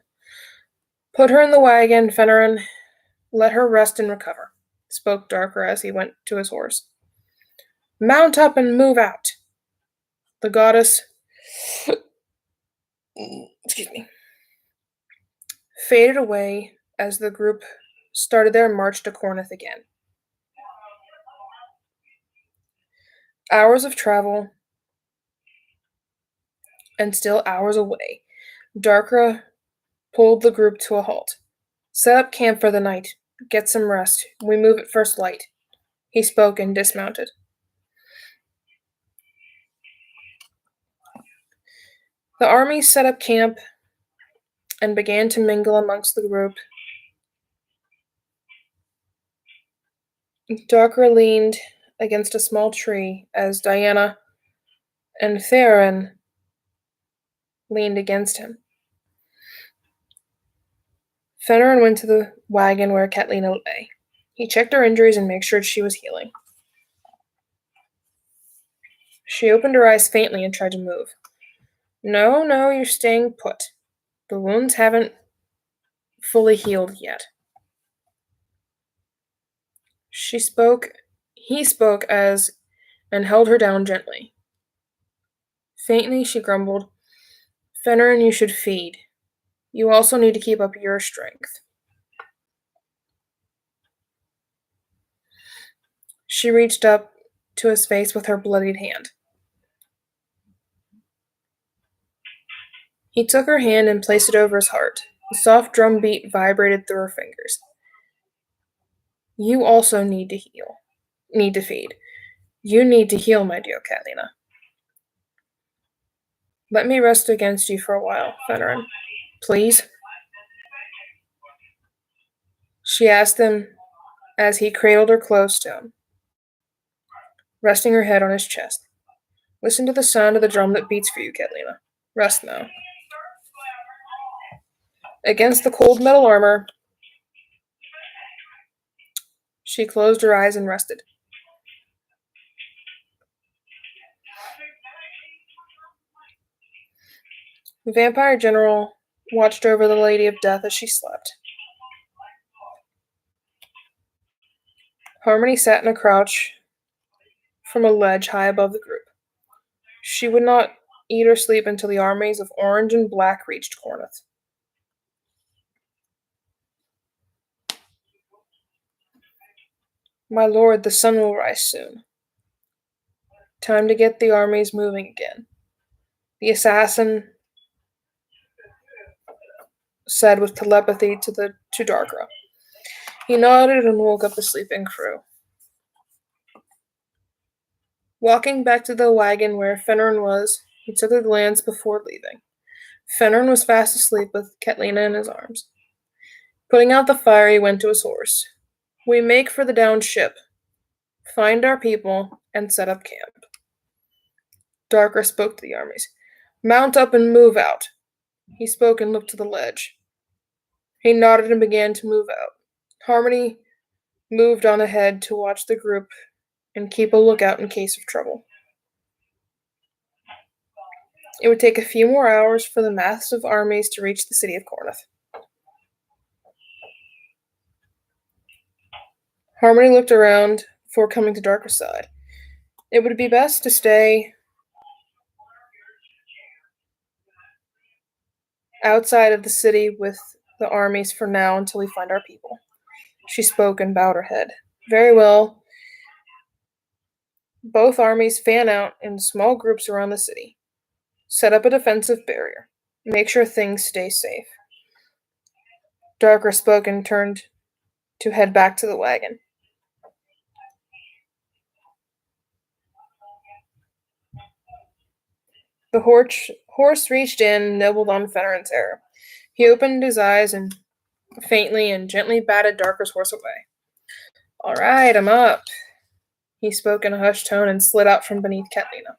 Put her in the wagon, Fenrir. Let her rest and recover, spoke Darker as he went to his horse. Mount up and move out. The goddess faded away as the group started their march to Corinth again. Hours of travel, and still hours away, Darkra pulled the group to a halt. Set up camp for the night. Get some rest. We move at first light. He spoke and dismounted. The army set up camp and began to mingle amongst the group. Darkra leaned against a small tree as Diana and Theron leaned against him. Fenrir went to the wagon where Catlina lay. He checked her injuries and made sure she was healing. She opened her eyes faintly and tried to move. No, you're staying put. The wounds haven't fully healed yet. He spoke and held her down gently. Faintly, she grumbled, Fenrir, you should feed. You also need to keep up your strength. She reached up to his face with her bloodied hand. He took her hand and placed it over his heart. A soft drum beat vibrated through her fingers. You also need to feed. You need to heal, my dear Catlina. Let me rest against you for a while, Fenrir. Please? She asked him as he cradled her close to him, resting her head on his chest. Listen to the sound of the drum that beats for you, Catlina. Rest now. Against the cold metal armor, she closed her eyes and rested. The vampire general watched over the Lady of Death as she slept. Harmony sat in a crouch from a ledge high above the group. She would not eat or sleep until the armies of Orange and Black reached Cornith. My lord, the sun will rise soon. Time to get the armies moving again. The assassin said with telepathy to Darkra. He nodded and woke up the sleeping crew. Walking back to the wagon where Fenrir was, he took a glance before leaving. Fenrir was fast asleep with Catlina in his arms. Putting out the fire, he went to his horse. We make for the downed ship, find our people, and set up camp. Darkra spoke to the armies. Mount up and move out. He spoke and looked to the ledge. He nodded and began to move out. Harmony moved on ahead to watch the group and keep a lookout in case of trouble. It would take a few more hours for the massive armies to reach the city of Cornith. Harmony looked around before coming to Darkra's side. It would be best to stay outside of the city with the armies for now until we find our people. She spoke and bowed her head. Very well. Both armies fan out in small groups around the city. Set up a defensive barrier. Make sure things stay safe. Darkra spoke and turned to head back to the wagon. The horse reached in, nibbled on Fenrir's hair. He opened his eyes and faintly and gently batted Darkra's horse away. All right, I'm up. He spoke in a hushed tone and slid out from beneath Catlina.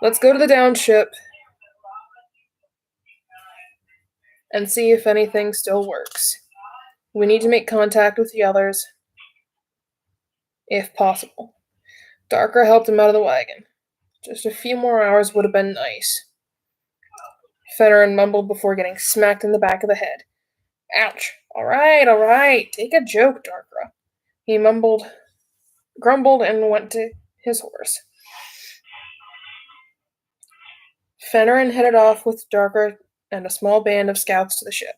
Let's go to the down ship and see if anything still works. We need to make contact with the others, if possible. Darkra helped him out of the wagon. Just a few more hours would have been nice. Fenrir mumbled before getting smacked in the back of the head. Ouch. All right. Take a joke, Darkra. He grumbled, and went to his horse. Fenrir headed off with Darkra and a small band of scouts to the ship.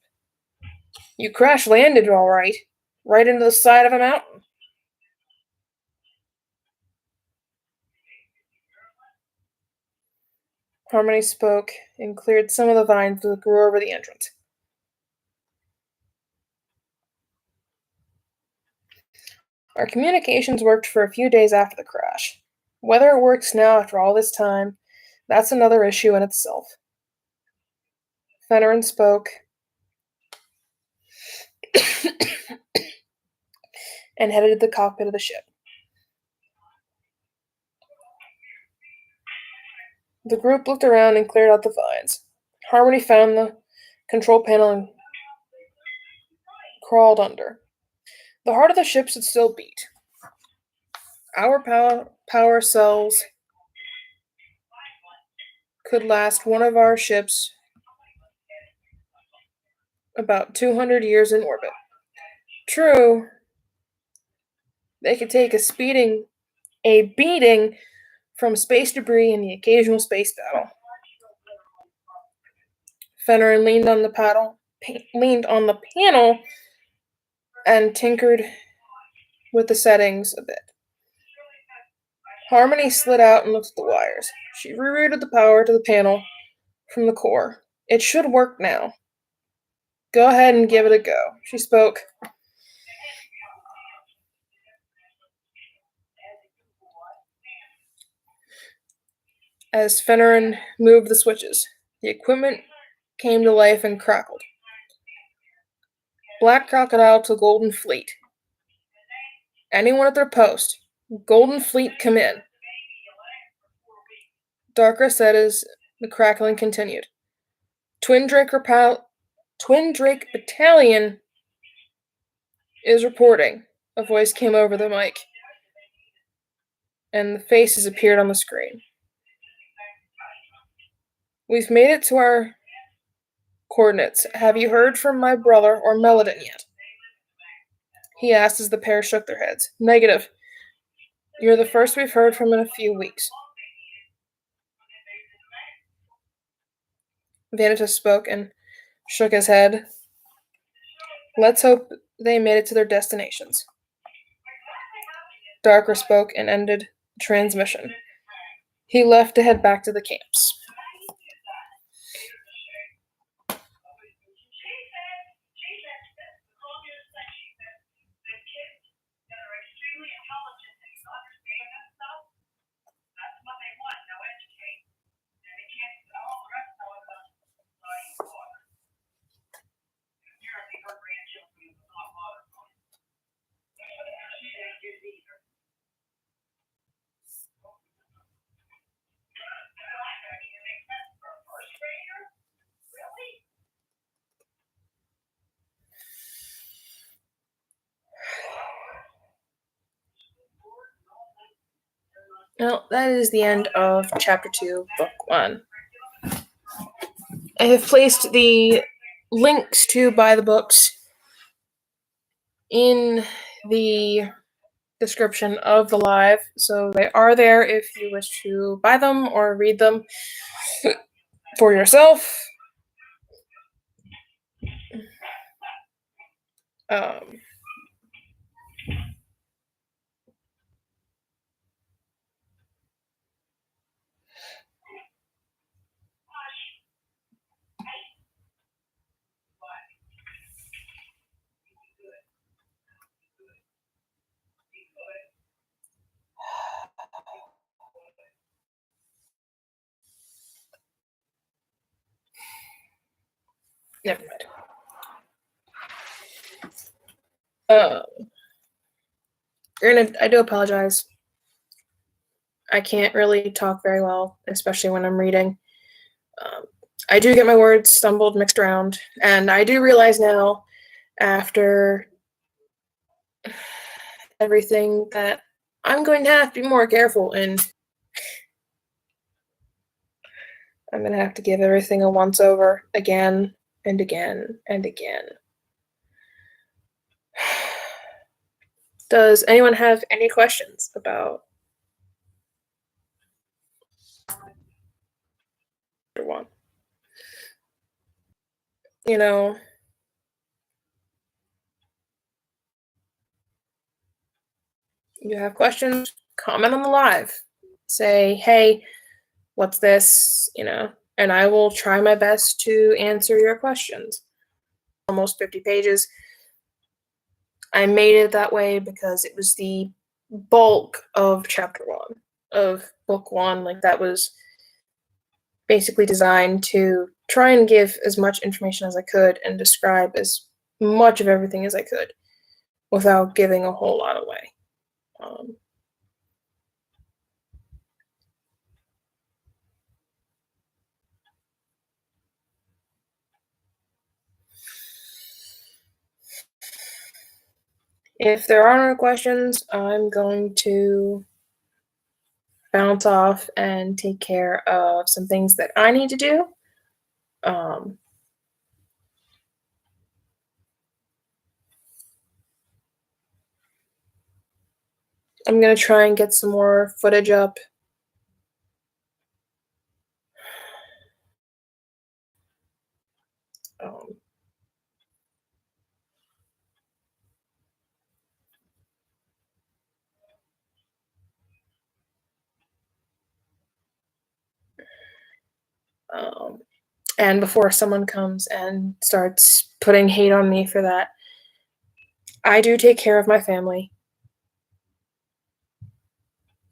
You crash-landed all right. Right into the side of a mountain. Harmony spoke and cleared some of the vines that grew over the entrance. Our communications worked for a few days after the crash. Whether it works now after all this time, that's another issue in itself. Fenrir spoke and headed to the cockpit of the ship. The group looked around and cleared out the vines. Harmony found the control panel and crawled under. The heart of the ship should still beat. Our power cells could last one of our ships about 200 years in orbit. True, they could take a beating from space debris and the occasional space battle. Fennerin leaned on the panel and tinkered with the settings a bit. Harmony slid out and looked at the wires. She rerouted the power to the panel from the core. It should work now. Go ahead and give it a go, she spoke. As Fennerin moved the switches, the equipment came to life and crackled. Black Crocodile to Golden Fleet. Anyone at their post. Golden Fleet, come in. Darker said as the crackling continued. Twin Drake Battalion is reporting. A voice came over the mic, and the faces appeared on the screen. We've made it to our coordinates. Have you heard from my brother or Meladin yet? He asked as the pair shook their heads. Negative. You're the first we've heard from in a few weeks. Vanitas spoke and shook his head. Let's hope they made it to their destinations. Darker spoke and ended the transmission. He left to head back to the camps. Well, that is the end of Chapter 2, Book 1. I have placed the links to buy the books in the description of the live, so they are there if you wish to buy them or read them for yourself. Never mind. Granted, I do apologize. I can't really talk very well, especially when I'm reading. I do get my words stumbled, mixed around, and I do realize now, after everything, that I'm going to have to be more careful, and I'm going to have to give everything a once-over again and again and again. Does anyone have any questions about one? You know, you have questions, comment on the live. Say, hey, what's this? And I will try my best to answer your questions. Almost 50 pages. I made it that way because it was the bulk of Chapter 1 of Book 1. Like, that was basically designed to try and give as much information as I could and describe as much of everything as I could without giving a whole lot away. if there are no questions, I'm going to bounce off and take care of some things that I need to do. I'm going to try and get some more footage up. And before someone comes and starts putting hate on me for that, I do take care of my family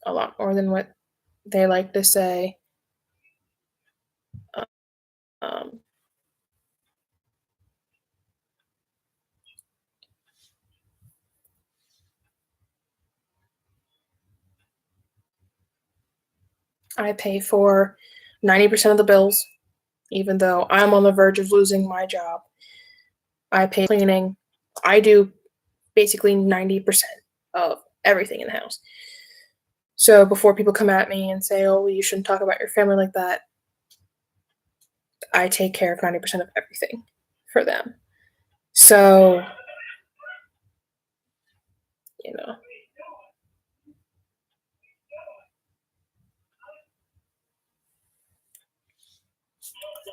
a lot more than what they like to say. Um, I pay for 90% of the bills, even though I'm on the verge of losing my job. I pay cleaning. I do basically 90% of everything in the house. So before people come at me and say, oh, you shouldn't talk about your family like that, I take care of 90% of everything for them. So, you know.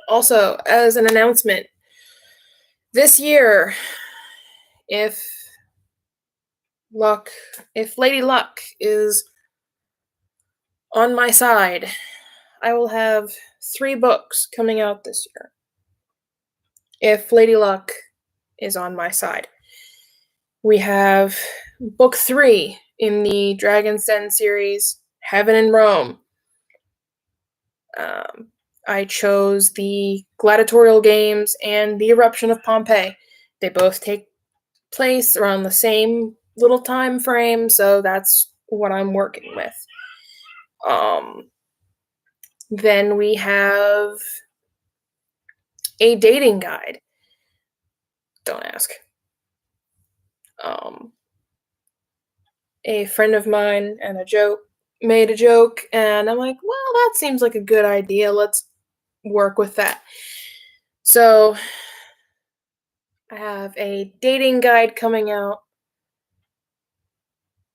Also, as an announcement, this year, if Lady Luck is on my side, I will have 3 books coming out this year. If Lady Luck is on my side. We have book 3 in the Dragon's Den series, Heaven in Rome. I chose the Gladiatorial Games and the Eruption of Pompeii. They both take place around the same little time frame, so that's what I'm working with. Then we have a dating guide. Don't ask. A friend of mine made a joke, and I'm like, well, that seems like a good idea. Let's work with that. So I have a dating guide coming out,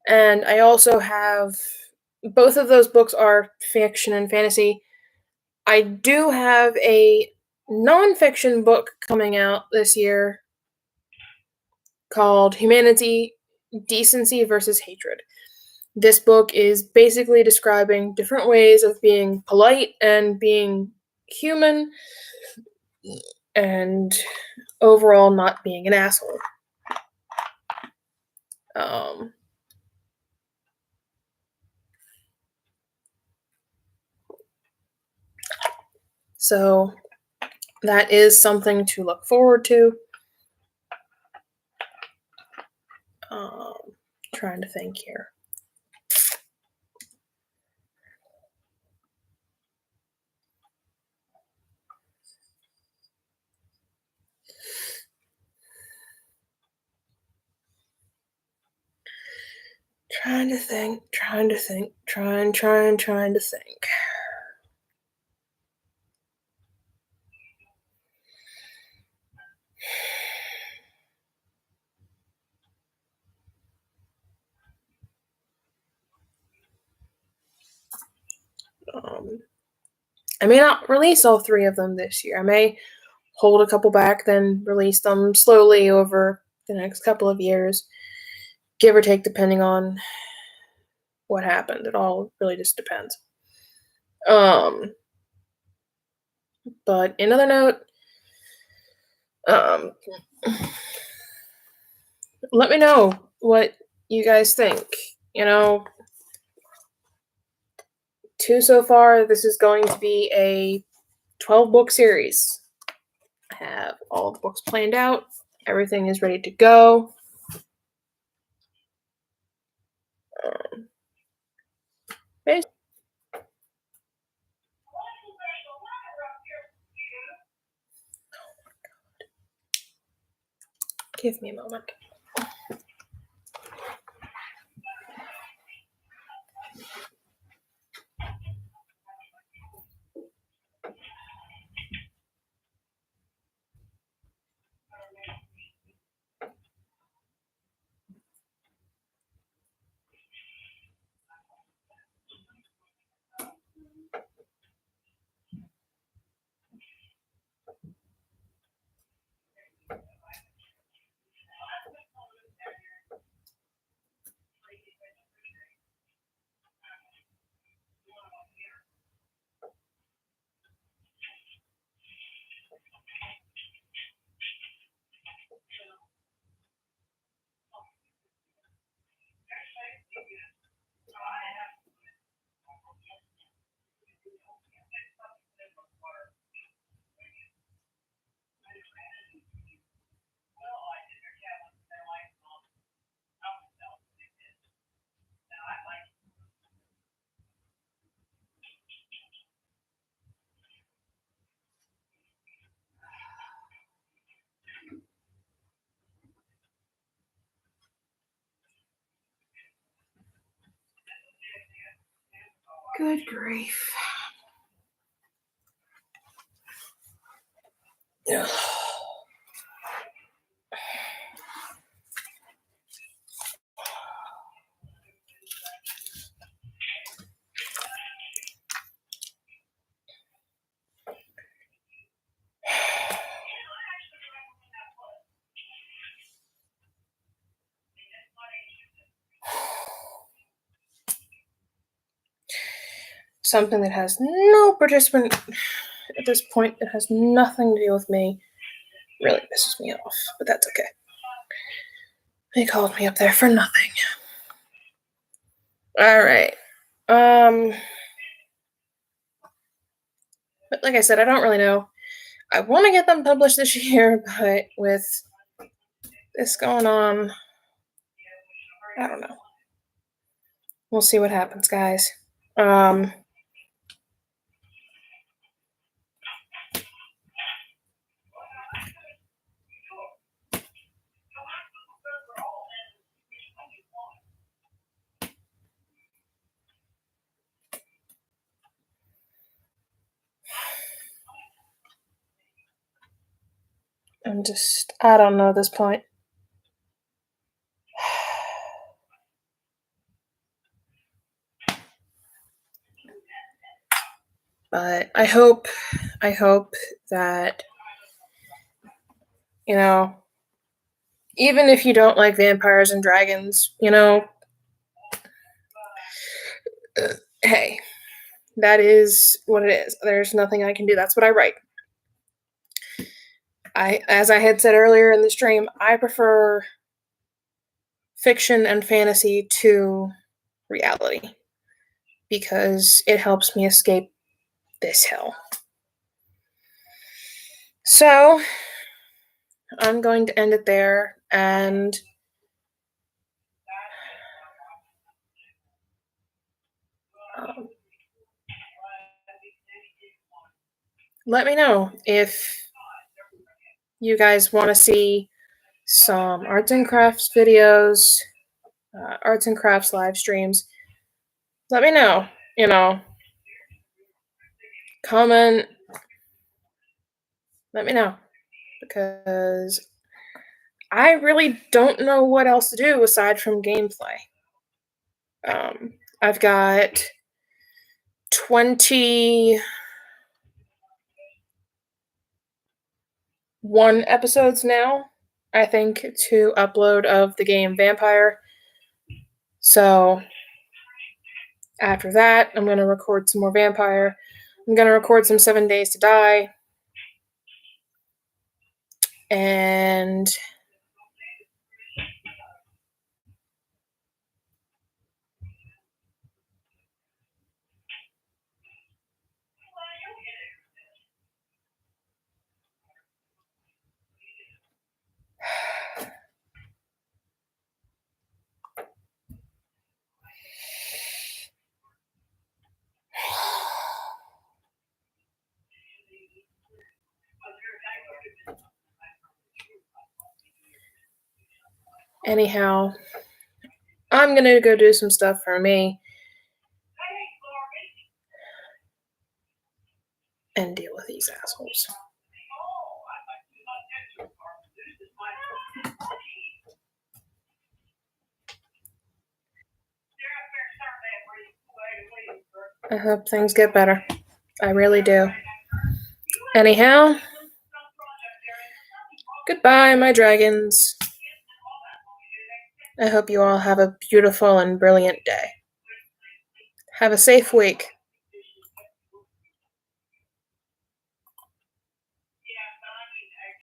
and I also have both of those books are fiction and fantasy. I do have a nonfiction book coming out this year called Humanity, Decency versus Hatred. This book is basically describing different ways of being polite and being human and overall not being an asshole. So that is something to look forward to. Trying to think here. Trying to think. I may not release all 3 of them this year. I may hold a couple back, then release them slowly over the next couple of years, give or take, depending on what happened. It all really just depends. But another note, let me know what you guys think. 2 so far. This is going to be a 12-book series. I have all the books planned out. Everything is ready to go. Give me a moment. Good grief. Ugh. Something that has no participant at this point, it has nothing to do with me, really pisses me off, but that's okay. They called me up there for nothing. Alright. But like I said, I don't really know. I want to get them published this year, but with this going on, I don't know. We'll see what happens, guys. I don't know at this point. But I hope that, you know, even if you don't like vampires and dragons, you know, hey, that is what it is. There's nothing I can do. That's what I write. As I had said earlier in the stream, I prefer fiction and fantasy to reality because it helps me escape this hell. So I'm going to end it there, and let me know if you guys want to see some arts and crafts videos, arts and crafts live streams. Let me know, comment, let me know, because I really don't know what else to do aside from gameplay. I've got 21 episodes now, I think, to upload of the game Vampire. So after that, I'm going to record some more Vampire. I'm going to record some 7 Days to Die. And anyhow, I'm going to go do some stuff for me and deal with these assholes. I hope things get better. I really do. Anyhow, goodbye, my dragons. I hope you all have a beautiful and brilliant day. Have a safe week.